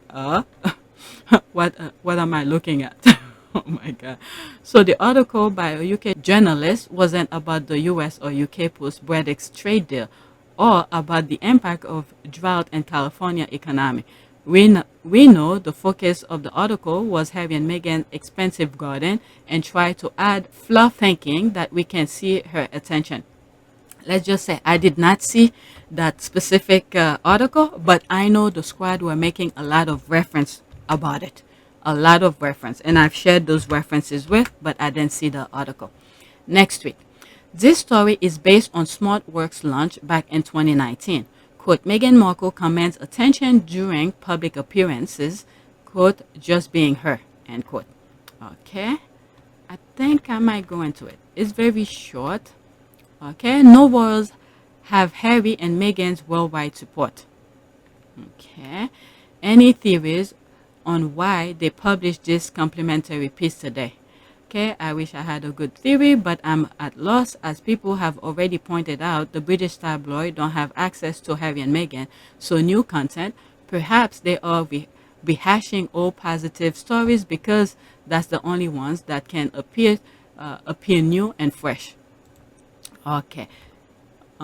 what am I looking at? Oh my God. So the article by a UK journalist wasn't about the US or UK post-Brexit trade deal, or about the impact of drought in California economy. We know the focus of the article was Harry and Meghan's expensive garden and try to add fluff thinking that we can see her attention. Let's just say I did not see that specific article, but I know the squad were making a lot of reference about it. A lot of reference. And I've shared those references with, but I didn't see the article. Next week. This story is based on SmartWorks launch back in 2019. Quote, Meghan Markle commands attention during public appearances, quote, just being her, end quote. Okay, I think I might go into it. It's very short. Okay, no royals have Harry and Meghan's worldwide support. Okay, any theories on why they published this complimentary piece today? Okay, I wish I had a good theory, but I'm at loss. As people have already pointed out, the British tabloid don't have access to Harry and Meghan, so new content. Perhaps they are rehashing old positive stories because that's the only ones that can appear new and fresh. Okay,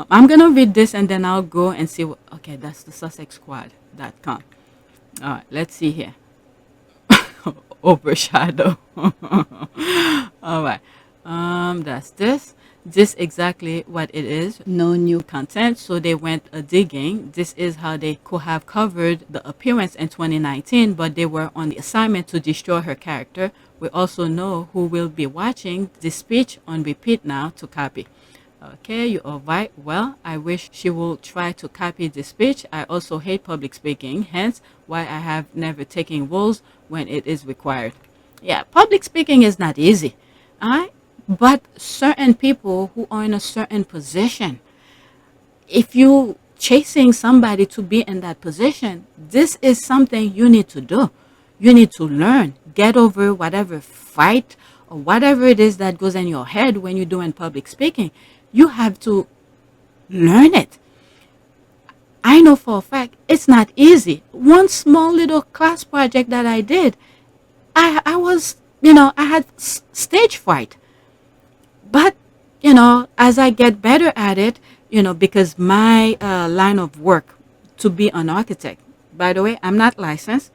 I'm gonna read this and then I'll go and see what. Okay, that's the Sussex Squad.com. All right, let's see here. Overshadow. All right, that's this exactly what it is. No new content, so they went digging. This is how they could have covered the appearance in 2019, but they were on the assignment to destroy her character. We also know who will be watching this speech on repeat now to copy. Okay, you are right. Well, I wish she will try to copy the speech. I also hate public speaking, hence why I have never taken roles when it is required. Yeah, public speaking is not easy. Alright? But certain people who are in a certain position, if you chasing somebody to be in that position, this is something you need to do. You need to learn, get over whatever fight or whatever it is that goes in your head when you're doing public speaking. You have to learn it. I know for a fact it's not easy. One small little class project that I did, I was, I had stage fright. But, as I get better at it, because my line of work to be an architect, by the way, I'm not licensed.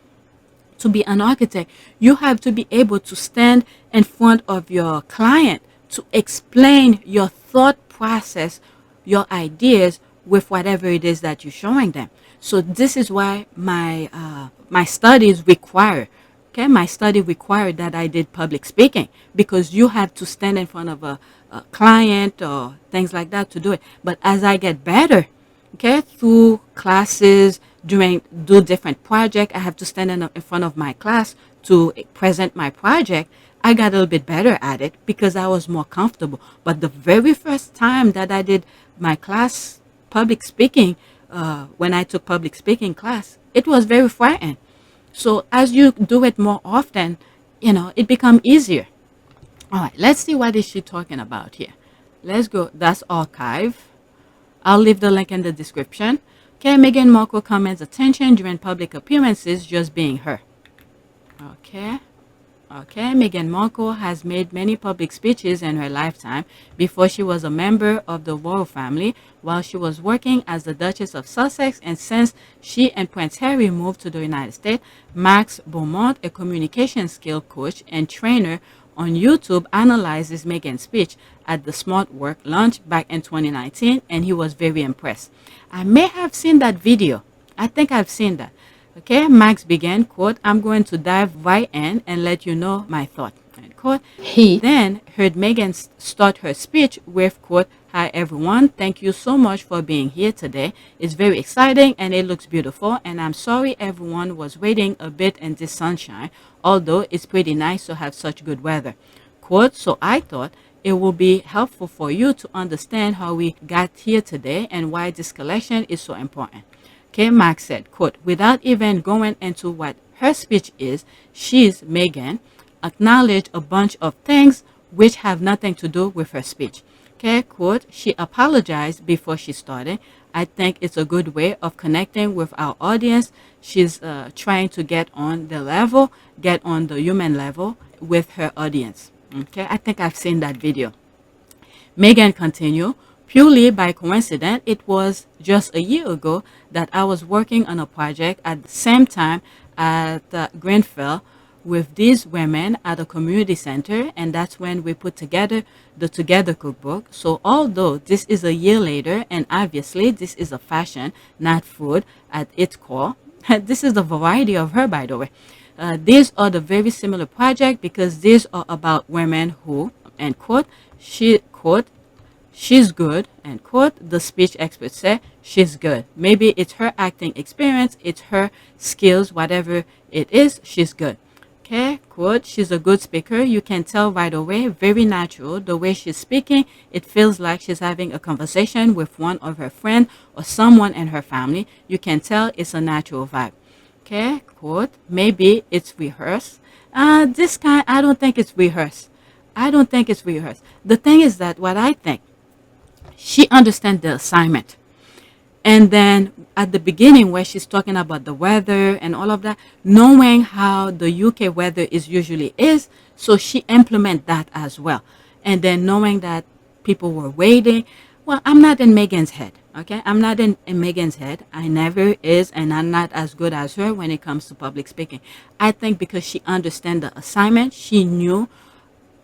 To be an architect, you have to be able to stand in front of your client to explain your thought process, your ideas with whatever it is that you're showing them. So this is why my studies require, my study required that I did public speaking, because you have to stand in front of a client or things like that to do it. But as I get better, through classes, do different projects, I have to stand in front of my class to present my project. I got a little bit better at it because I was more comfortable. But the very first time that I did my class public speaking, when I took public speaking class, it was very frightening. So as you do it more often, it becomes easier. All right, let's see what is she talking about here. Let's go. That's archive. I'll leave the link in the description. Okay, Meghan Markle commands attention during public appearances, just being her. Okay, Meghan Markle has made many public speeches in her lifetime. Before she was a member of the royal family, while she was working as the Duchess of Sussex, and since she and Prince Harry moved to the United States, Max Beaumont, a communication skill coach and trainer on YouTube, analyzes Meghan's speech at the SmartWorks launch back in 2019, and he was very impressed. I may have seen that video. I think I've seen that. Okay, Max began, quote, I'm going to dive right in and let you know my thought, end quote. He then heard Meghan start her speech with, quote, hi everyone, thank you so much for being here today. It's very exciting and it looks beautiful, and I'm sorry everyone was waiting a bit in this sunshine, although it's pretty nice to have such good weather. Quote, so I thought it will be helpful for you to understand how we got here today and why this collection is so important. Okay, Max said, quote, without even going into what her speech is, she's, Meghan, acknowledged a bunch of things which have nothing to do with her speech. Okay, quote, she apologized before she started. I think it's a good way of connecting with our audience. She's trying to get on the level, get on the human level with her audience. Okay, I think I've seen that video. Meghan continued, purely by coincidence, it was just a year ago that I was working on a project at the same time at Grenfell with these women at a community center, and that's when we put together the Together cookbook. So although this is a year later, and obviously this is a fashion, not food at its core, this is the variety of her, by the way. These are the very similar project because these are about women who, end quote, quote, she's good, end quote, the speech experts say she's good. Maybe it's her acting experience, it's her skills, whatever it is, she's good. Okay, quote, she's a good speaker. You can tell right away, very natural, the way she's speaking. It feels like she's having a conversation with one of her friends or someone in her family. You can tell it's a natural vibe. Okay, quote, maybe it's rehearsed. This kind, I don't think it's rehearsed. I don't think it's rehearsed. The thing is that what I think, she understands the assignment. And then at the beginning where she's talking about the weather and all of that, knowing how the UK weather is usually is, so she implement that as well. And then knowing that people were waiting. Well, I'm not in Meghan's head, okay? I'm not in Meghan's head. I never is, and I'm not as good as her when it comes to public speaking. I think because she understands the assignment, she knew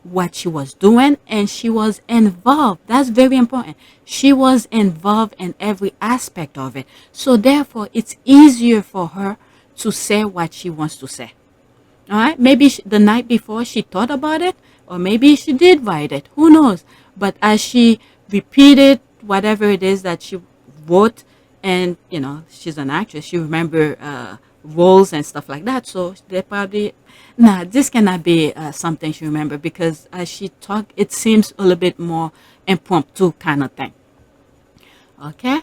what she was doing, and she was involved. That's very important. She was involved in every aspect of it. So therefore, it's easier for her to say what she wants to say. All right? Maybe the night before she thought about it, or maybe she did write it. Who knows? But as she repeated whatever it is that she wrote, and, you know, she's an actress, she remember roles and stuff like that. So they probably, nah, this cannot be something she remember, because as she talked, it seems a little bit more impromptu kind of thing. Okay,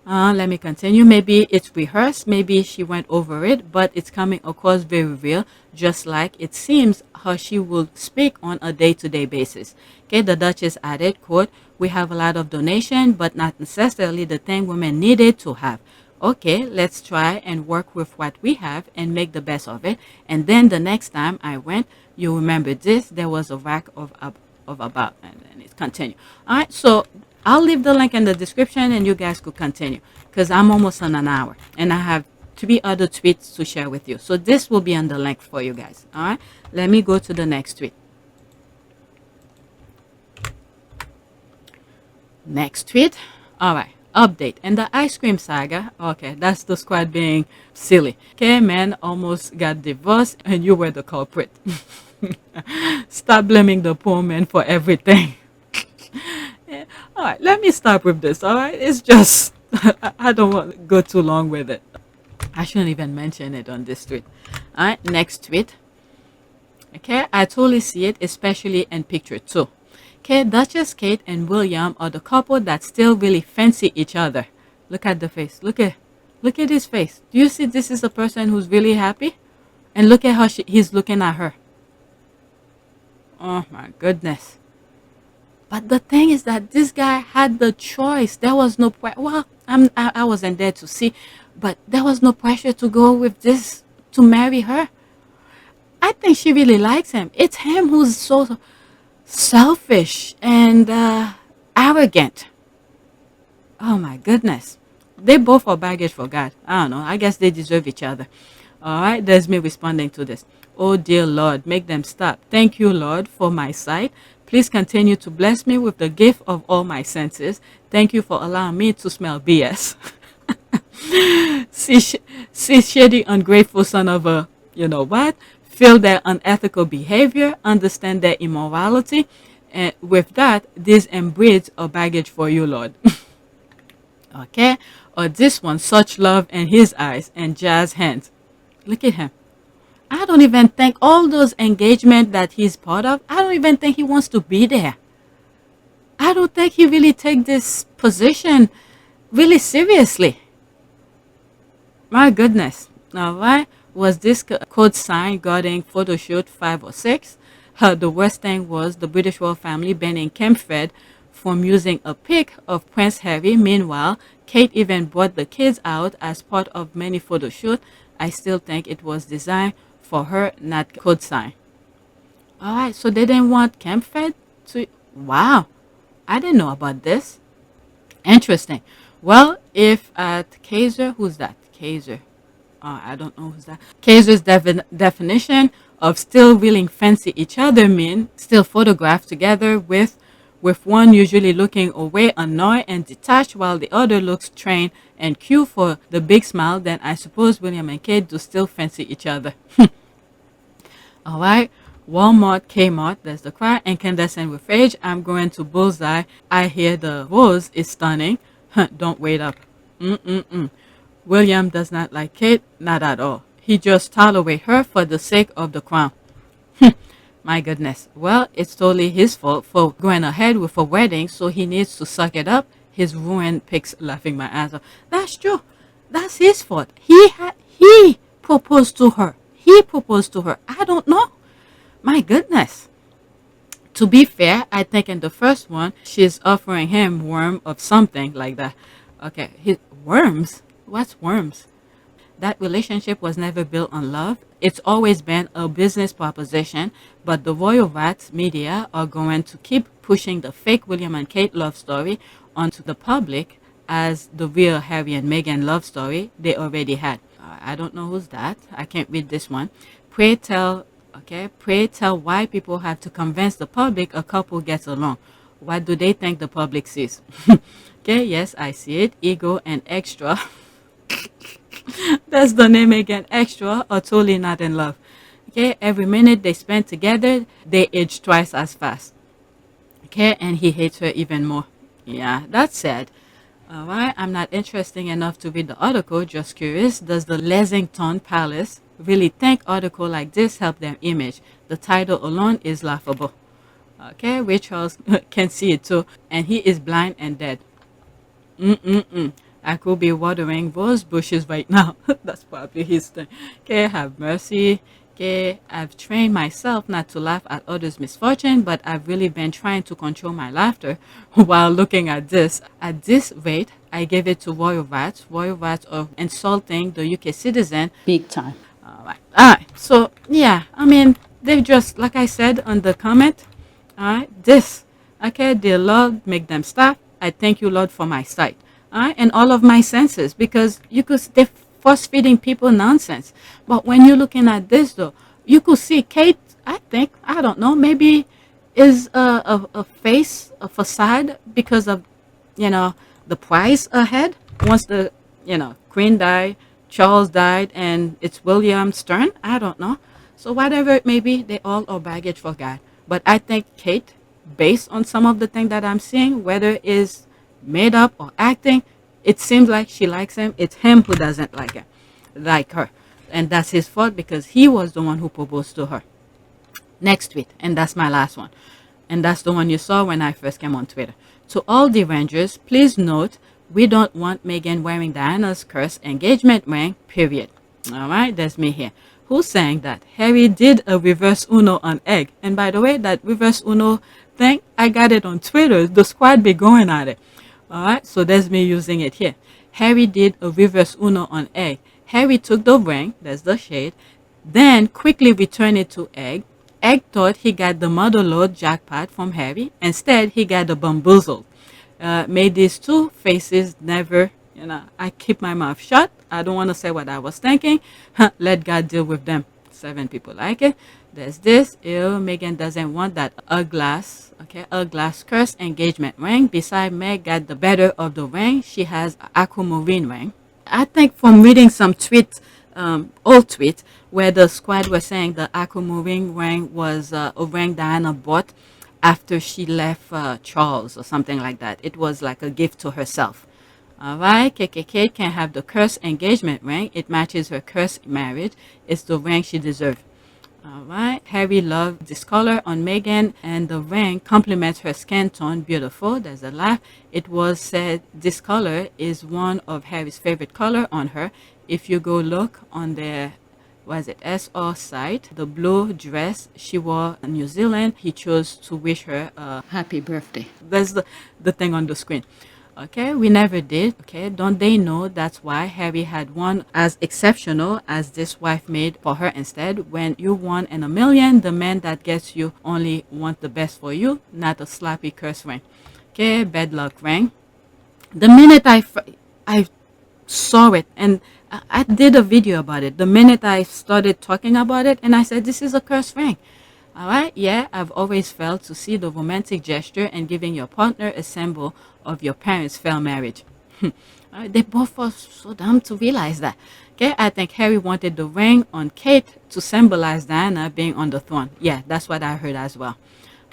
let me continue. Maybe it's rehearsed, maybe she went over it, but it's coming across very real, just like it seems how she will speak on a day-to-day basis. Okay, the Duchess added, quote, we have a lot of donation, but not necessarily the thing women needed to have. Okay, let's try and work with what we have and make the best of it. And then the next time I went, you remember this, there was a rack of about, and then it continued. All right, so I'll leave the link in the description and you guys could continue, because I'm almost on an hour and I have 3 other tweets to share with you. So this will be on the link for you guys. All right, let me go to the next tweet. Next tweet. All right. Update and the ice cream saga. Okay, that's the squad being silly. Okay, man almost got divorced and you were the culprit. Stop blaming the poor man for everything. Yeah. All right, let me start with this. All right, it's just I don't want to go too long with it. I shouldn't even mention it on this tweet. All right, next tweet. Okay, I totally see it, especially in picture 2. Okay, Duchess Kate and William are the couple that still really fancy each other. Look at the face. Look at his face. Do you see this is a person who's really happy? And look at how he's looking at her. Oh my goodness. But the thing is that this guy had the choice. There was no well, I wasn't there to see, but there was no pressure to go with this, to marry her. I think she really likes him. It's him who's so selfish and arrogant. Oh my goodness. They both are baggage for God. I don't know. I guess they deserve each other. All right. There's me responding to this. Oh dear Lord, make them stop. Thank you, Lord, for my sight. Please continue to bless me with the gift of all my senses. Thank you for allowing me to smell BS. see shady, ungrateful son of a, you know what, feel their unethical behavior, understand their immorality, and with that, this embreeds a baggage for you, Lord. Okay? Or this one, such love in his eyes and jazz hands. Look at him. I don't even think all those engagement that he's part of, I don't even think he wants to be there. I don't think he really take this position really seriously. My goodness. All right. Was this code sign guarding photo shoot 5 or 6? The worst thing was the British royal family banning Kempfred from using a pic of Prince Harry. Meanwhile, Kate even brought the kids out as part of many photo shoot. I still think it was designed for her, not code sign. All right. So they didn't want Kempfred to... Wow. I didn't know about this. Interesting. Well, if at Kaiser, who's that? Kaiser. I don't know who's that. Kaiser's definition of still really fancy each other mean still photographed together with one usually looking away annoyed and detached while the other looks trained and cute for the big smile, then I suppose William and Kate do still fancy each other. All right. Walmart, Kmart, there's the cry, incandescent with rage. I'm going to bullseye. I hear the rose is stunning. Don't wait up. William does not like Kate, not at all. He just tolerates her for the sake of the crown. My goodness. Well, it's totally his fault for going ahead with a wedding, so he needs to suck it up. His ruined pics laughing my ass off. That's true. That's his fault. He proposed to her. He proposed to her. I don't know. My goodness. To be fair, I think in the first one, she's offering him worm of something like that. Okay, worms? What's worms? That relationship was never built on love. It's always been a business proposition, but the royal rats media are going to keep pushing the fake William and Kate love story onto the public as the real Harry and Meghan love story they already had. I don't know who's that. I can't read this one. Pray tell why people have to convince the public a couple gets along. What do they think the public sees? Okay, yes, I see it. Ego and extra. That's the name again. Extra are totally not in love. Okay, every minute they spend together, they age twice as fast. Okay, and he hates her even more. Yeah, that's sad. All right, I'm not interested enough to read the article. Just curious, does the Lexington Palace really think article like this help their image? The title alone is laughable. Okay, Ray Charles can see it too, and he is blind and dead. I could be watering rose bushes right now. That's probably his thing. Okay, have mercy. Okay, I've trained myself not to laugh at others' misfortune, but I've really been trying to control my laughter while looking at this. At this rate, I gave it to royal rats. Royal rats are insulting the UK citizen big time. All right. So, yeah, I mean, they just, like I said on the comment, all right, this, okay, dear Lord, make them stop. I thank you, Lord, for my sight. All right, and all of my senses, because they're force feeding people nonsense. But when you're looking at this, though, you could see Kate, I don't know, maybe is a face, a facade because of, the prize ahead. Once the, Queen died, Charles died, and it's William's turn. I don't know. So whatever it may be, they all are baggage for God. But I think Kate, based on some of the things that I'm seeing, whether it's made up or acting, it seems like she likes him. It's him who doesn't like her. And that's his fault because he was the one who proposed to her. Next tweet, and that's my last one. And that's the one you saw when I first came on Twitter. To all derangers, please note, we don't want Meghan wearing Diana's cursed engagement ring, period. All right, there's me here. Who's saying that? Harry did a reverse Uno on egg. And by the way, that reverse Uno thing, I got it on Twitter. The squad be going at it. All right, so there's me using it here. Harry did a reverse Uno on egg. Harry took the ring, there's the shade, then quickly returned it to Egg. Egg thought he got the motherlode jackpot from Harry. Instead, he got the bamboozled. Made these two faces never, I keep my mouth shut. I don't want to say what I was thinking. Let God deal with them. 7 people like it. There's this. Ew, Meghan doesn't want that a glass cursed engagement ring. Besides, Meg got the better of the ring. She has aquamarine ring. I think from reading some old tweets, where the squad was saying the aquamarine ring was a ring Diana bought after she left Charles or something like that. It was like a gift to herself. All right, KKK can have the cursed engagement ring. It matches her cursed marriage. It's the ring she deserves. All right, Harry loved this color on Meghan, and the ring complements her skin tone. Beautiful. There's a laugh. It was said this color is one of Harry's favorite color on her. If you go look on the SR site, the blue dress she wore in New Zealand, he chose to wish her a happy birthday. That's the thing on the screen. Okay, we never did. Okay, don't they know that's why Harry had one as exceptional as this wife made for her instead? When you 1 in a million, the man that gets you only want the best for you, not a sloppy curse ring. Okay, bad luck ring. The minute I saw it, and I did a video about it, the minute I started talking about it, and I said, this is a curse ring. All right, yeah, I've always felt to see the romantic gesture and giving your partner a symbol of your parents' failed marriage. They both were so dumb to realize that. Okay, I think Harry wanted the ring on Kate to symbolize Diana being on the throne. Yeah, that's what I heard as well.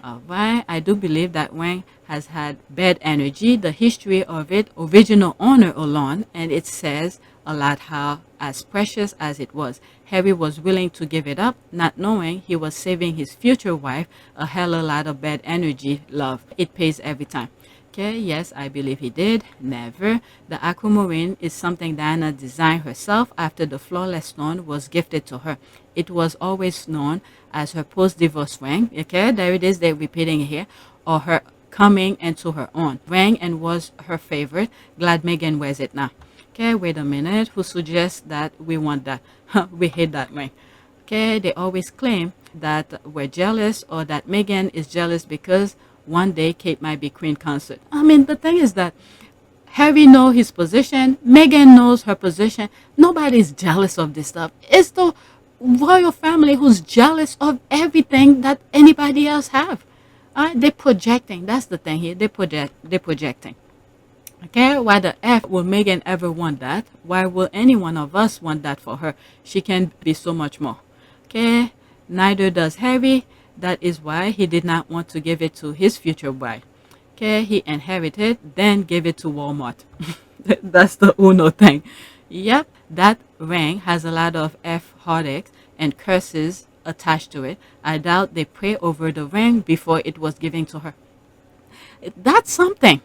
All right, I do believe that ring has had bad energy. The history of it, original owner alone, and it says a lot how as precious as it was, Harry was willing to give it up, not knowing he was saving his future wife a hell of a lot of bad energy. Love, it pays every time. Okay, yes, I believe he did. Never. The aquamarine is something Diana designed herself after the flawless stone was gifted to her. It was always known as her post-divorce ring. Okay, there it is. They're repeating it here. Or her coming into her own ring, and was her favorite. Glad Meghan wears it now. Okay, wait a minute. Who suggests that we want that? We hate that ring. Okay, they always claim that we're jealous, or that Meghan is jealous because one day Kate might be queen consort. I mean, the thing is that Harry knows his position. Meghan knows her position. Nobody's jealous of this stuff. It's the royal family who's jealous of everything that anybody else have. They're projecting. That's the thing here. They're projecting. Okay, why the F will Meghan ever want that? Why will any one of us want that for her? She can be so much more. Okay, neither does Harry. That is why he did not want to give it to his future bride. Okay, he inherited, then gave it to Walmart. That's the Uno thing. Yep, that ring has a lot of F heartaches and curses attached to it. I doubt they pray over the ring before it was given to her. That's something.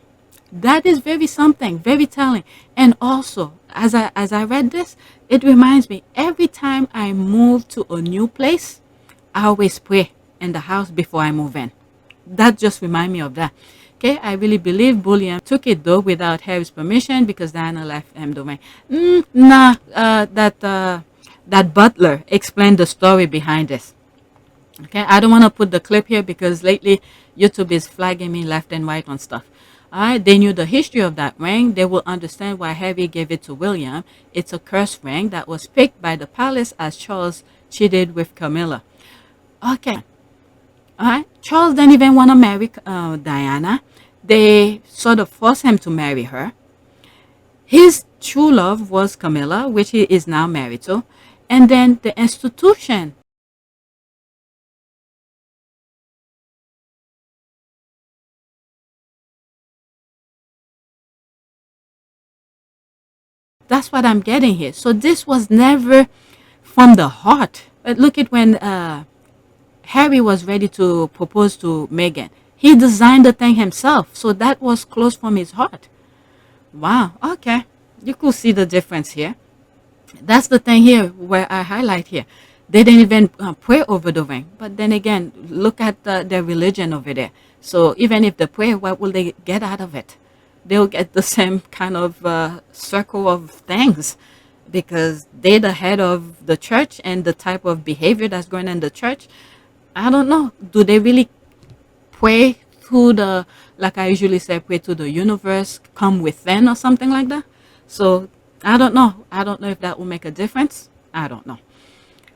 That is very something, very telling. And also, as I read this, it reminds me, every time I move to a new place, I always pray in the house before I move in. That just reminds me of that. Okay, I really believe William took it though without Harry's permission because Diana left him the ring. That butler explained the story behind this. Okay, I don't want to put the clip here because lately YouTube is flagging me left and right on stuff. Alright, they knew the history of that ring. They will understand why Harry gave it to William. It's a cursed ring that was picked by the palace as Charles cheated with Camilla. Okay. Alright, Charles didn't even want to marry Diana. They sort of forced him to marry her. His true love was Camilla, which he is now married to. And then the institution. That's what I'm getting here. So this was never from the heart. Look at when Harry was ready to propose to Meghan. He designed the thing himself. So that was close from his heart. Wow. Okay. You could see the difference here. That's the thing here where I highlight here. They didn't even pray over the ring. But then again, look at their religion over there. So even if they pray, what will they get out of it? They'll get the same kind of circle of things because they're the head of the church and the type of behavior that's going on in the church. I don't know. Do they really pray through the, like I usually say, pray to the universe, come within or something like that? So I don't know. I don't know if that will make a difference. I don't know.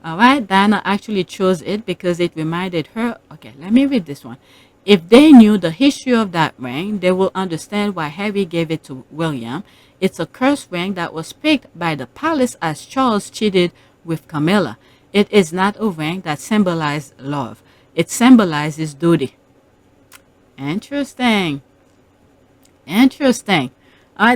All right. Diana actually chose it because it reminded her. Okay, let me read this one. If they knew the history of that ring, they will understand why Harry gave it to William. It's a cursed ring that was picked by the palace as Charles cheated with Camilla. It is not a ring that symbolizes love. It symbolizes duty. Interesting. Interesting.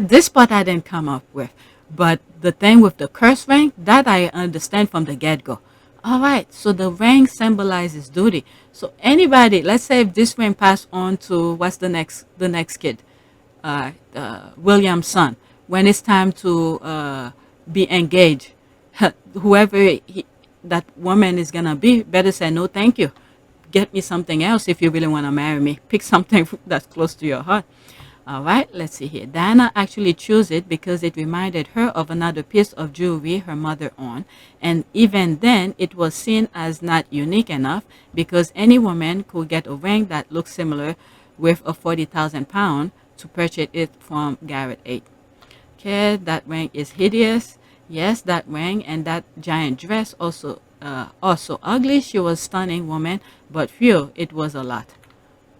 This part I didn't come up with. But the thing with the curse ring, that I understand from the get-go. All right, so the ring symbolizes duty. So anybody, let's say if this ring passed on to, what's the next kid? William's son. When it's time to be engaged, whoever that woman is going to be, better say, no, thank you. Get me something else if you really want to marry me. Pick something that's close to your heart. All right, let's see here. Diana actually chose it because it reminded her of another piece of jewelry her mother owned. And even then, it was seen as not unique enough because any woman could get a ring that looks similar with a £40,000 to purchase it from Garrett 8. Okay, that ring is hideous. Yes, that ring and that giant dress also ugly. She was a stunning woman, but phew, it was a lot.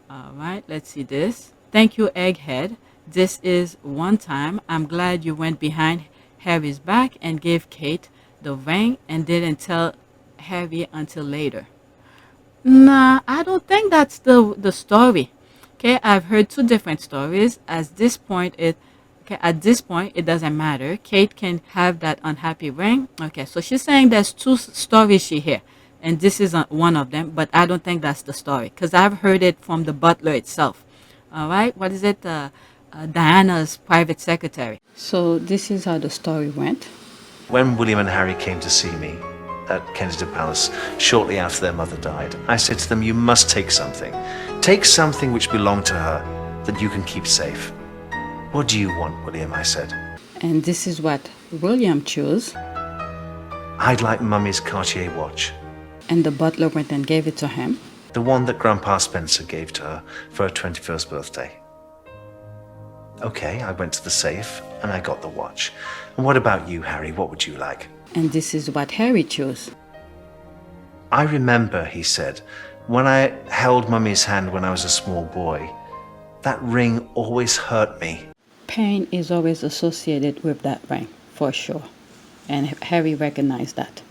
All right, let's see this. Thank you, Egghead. This is one time. I'm glad you went behind Harry's back and gave Kate the ring and didn't tell Harry until later. Nah, I don't think that's the story. Okay, I've heard two different stories. At this point, it doesn't matter. Kate can have that unhappy ring. Okay, so she's saying there's two stories she hear, and this is one of them, but I don't think that's the story because I've heard it from the butler itself. All right, what is it? Diana's private secretary. So this is how the story went. When William and Harry came to see me at Kensington Palace shortly after their mother died, I said to them, you must take something. Take something which belonged to her that you can keep safe. What do you want, William? I said. And this is what William chose. I'd like Mummy's Cartier watch. And the butler went and gave it to him. The one that Grandpa Spencer gave to her for her 21st birthday. Okay, I went to the safe and I got the watch. And what about you, Harry? What would you like? And this is what Harry chose. I remember, he said, when I held Mummy's hand when I was a small boy, that ring always hurt me. Pain is always associated with that ring, for sure. And Harry recognized that.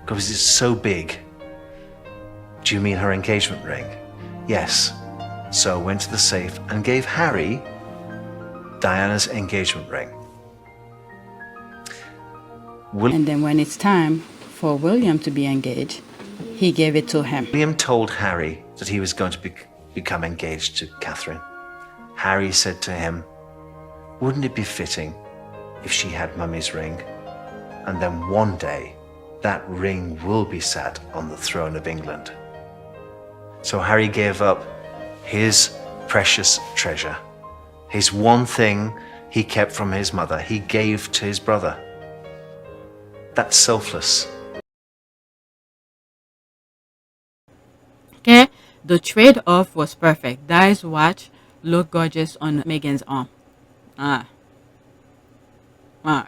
Because it's so big. Do you mean her engagement ring? Yes. So I went to the safe and gave Harry Diana's engagement ring. And then when it's time for William to be engaged, he gave it to him. William told Harry that he was going to become engaged to Catherine. Harry said to him, wouldn't it be fitting if she had Mummy's ring? And then one day, that ring will be sat on the throne of England. So Harry gave up his precious treasure, his one thing he kept from his mother, he gave to his brother. That's selfless. Okay, the trade-off was perfect. Di's watch looked gorgeous on Meghan's arm.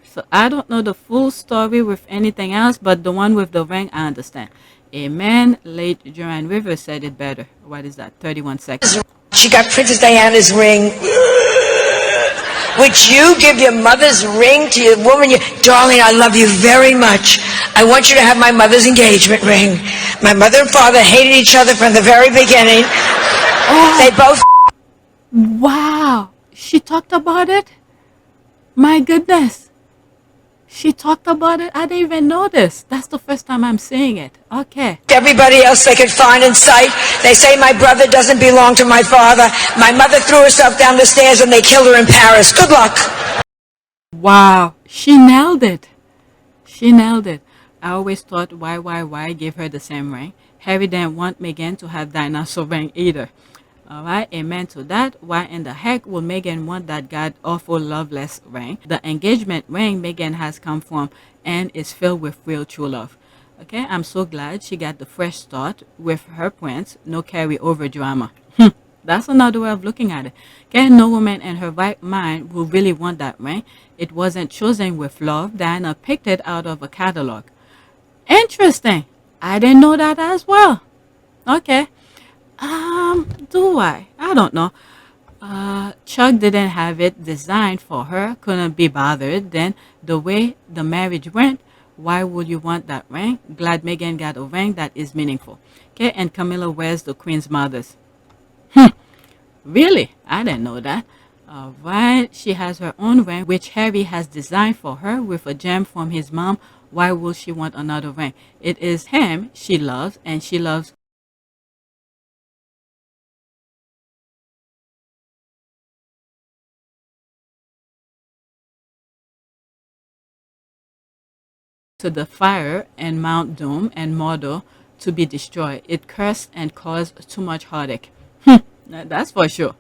So I don't know the full story with anything else, but the one with the ring, I understand. Amen. Late Joanne Rivers said it better. What is that? 31 seconds. She got Princess Diana's ring. Would you give your mother's ring to your woman? Darling, I love you very much. I want you to have my mother's engagement ring. My mother and father hated each other from the very beginning. They both... Wow. She talked about it? My goodness. She talked about it? I didn't even know this. That's the first time I'm seeing it. Okay. Everybody else they could find in sight. They say my brother doesn't belong to my father. My mother threw herself down the stairs and they killed her in Paris. Good luck. Wow. She nailed it. She nailed it. I always thought why give her the same ring. Harry didn't want Meghan to have dinosaur ring either. All right, amen to that. Why in the heck would Meghan want that god-awful loveless ring? The engagement ring Meghan has come from and is filled with real true love. Okay, I'm so glad she got the fresh start with her prince. No carry-over drama. That's another way of looking at it. Okay, no woman in her right mind will really want that ring. It wasn't chosen with love. Diana picked it out of a catalog. Interesting. I didn't know that as well. Okay. Do I? I don't know. Chuck didn't have it designed for her, couldn't be bothered. Then the way the marriage went, why would you want that ring? Glad Meghan got a ring that is meaningful. Okay, and Camilla wears the Queen's mother's. Really? I didn't know that. Why she has her own ring, which Harry has designed for her with a gem from his mom. Why will she want another ring? It is him she loves, and she loves to the fire and Mount Doom and Mordor to be destroyed. It cursed and caused too much heartache. That's for sure.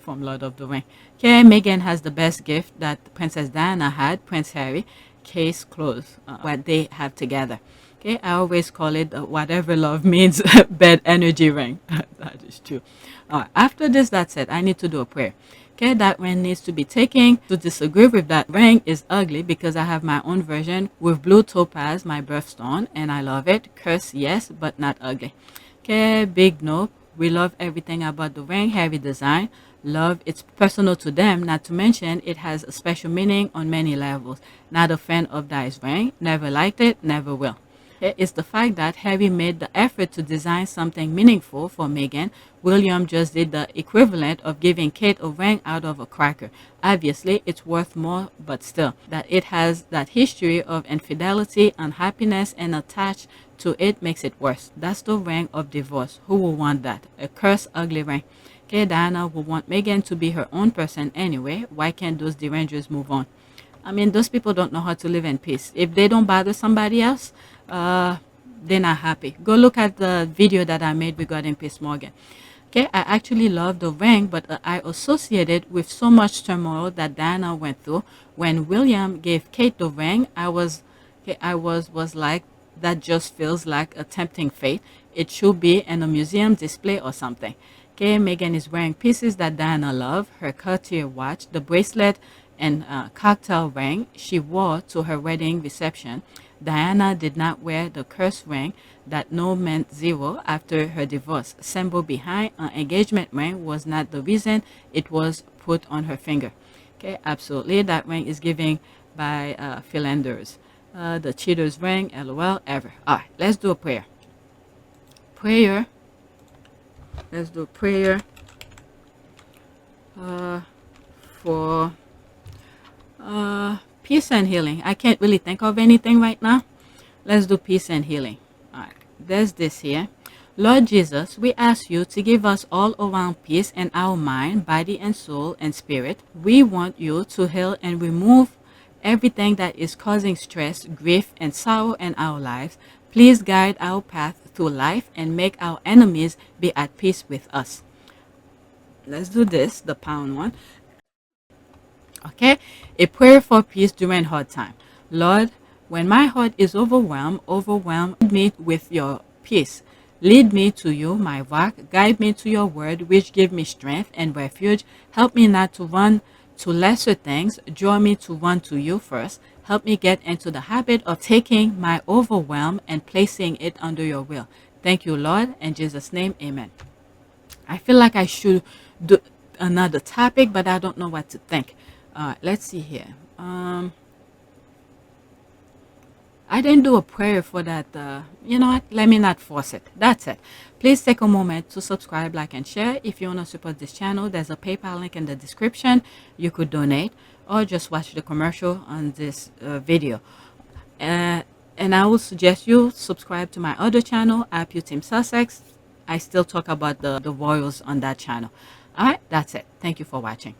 From Lord of the Ring. Okay, Meghan has the best gift that Princess Diana had, Prince Harry. Case closed. What they have together. Okay, I always call it whatever love means bad energy ring. That is true. After this, that's it. I need to do a prayer. Okay, that ring needs to be taken. To disagree with that ring is ugly because I have my own version with blue topaz, my birthstone, and I love it. Curse, yes, but not ugly. Okay, big no. We love everything about the ring, Harry design. Love, it's personal to them, not to mention it has a special meaning on many levels. Not a fan of Di's ring, never liked it, never will. It's the fact that Harry made the effort to design something meaningful for Meghan. William just did the equivalent of giving Kate a ring out of a cracker. Obviously, it's worth more, but still, that it has that history of infidelity, unhappiness, and attached to it makes it worse. That's the ring of divorce. Who will want that? A cursed, ugly ring. Okay, Diana will want Meghan to be her own person anyway. Why can't those derangers move on? I mean, those people don't know how to live in peace. If they don't bother somebody else, they're not happy. Go look at the video that I made regarding Piers Morgan. Okay, I actually love the ring, but I associate it with so much turmoil that Diana went through. When William gave Kate the ring, I was like, that just feels like a tempting fate. It should be in a museum display or something. Okay, Meghan is wearing pieces that Diana loved, her Cartier watch, the bracelet and cocktail ring she wore to her wedding reception. Diana did not wear the cursed ring that no meant zero after her divorce. Symbol behind an engagement ring was not the reason it was put on her finger. Okay, absolutely. That ring is given by Philanders. The cheater's ring, LOL, ever. All right, let's do a prayer. Let's do a prayer for peace and healing. I can't really think of anything right now. Let's do peace and healing. All right, there's this here. Lord Jesus, we ask you to give us all around peace in our mind, body, and soul and spirit. We want you to heal and remove everything that is causing stress, grief, and sorrow in our lives. Please guide our path through life and make our enemies be at peace with us. Let's do this, the pound one. Okay, a prayer for peace during hard time. Lord, when my heart is overwhelmed me with your peace. Lead me to you, my rock. Guide me to your word, which give me strength and refuge. Help me not to run to lesser things. Draw me to run to you first. Help me get into the habit of taking my overwhelm and placing it under your will. Thank you, Lord. In Jesus' name, amen. I feel like I should do another topic, but I don't know what to think. Let's see here. I didn't do a prayer for that. You know what? Let me not force it. That's it. Please take a moment to subscribe, like, and share. If you want to support this channel, there's a PayPal link in the description. You could donate or just watch the commercial on this video. And I will suggest you subscribe to my other channel, Team Sussex. I still talk about the royals on that channel. All right, that's it. Thank you for watching.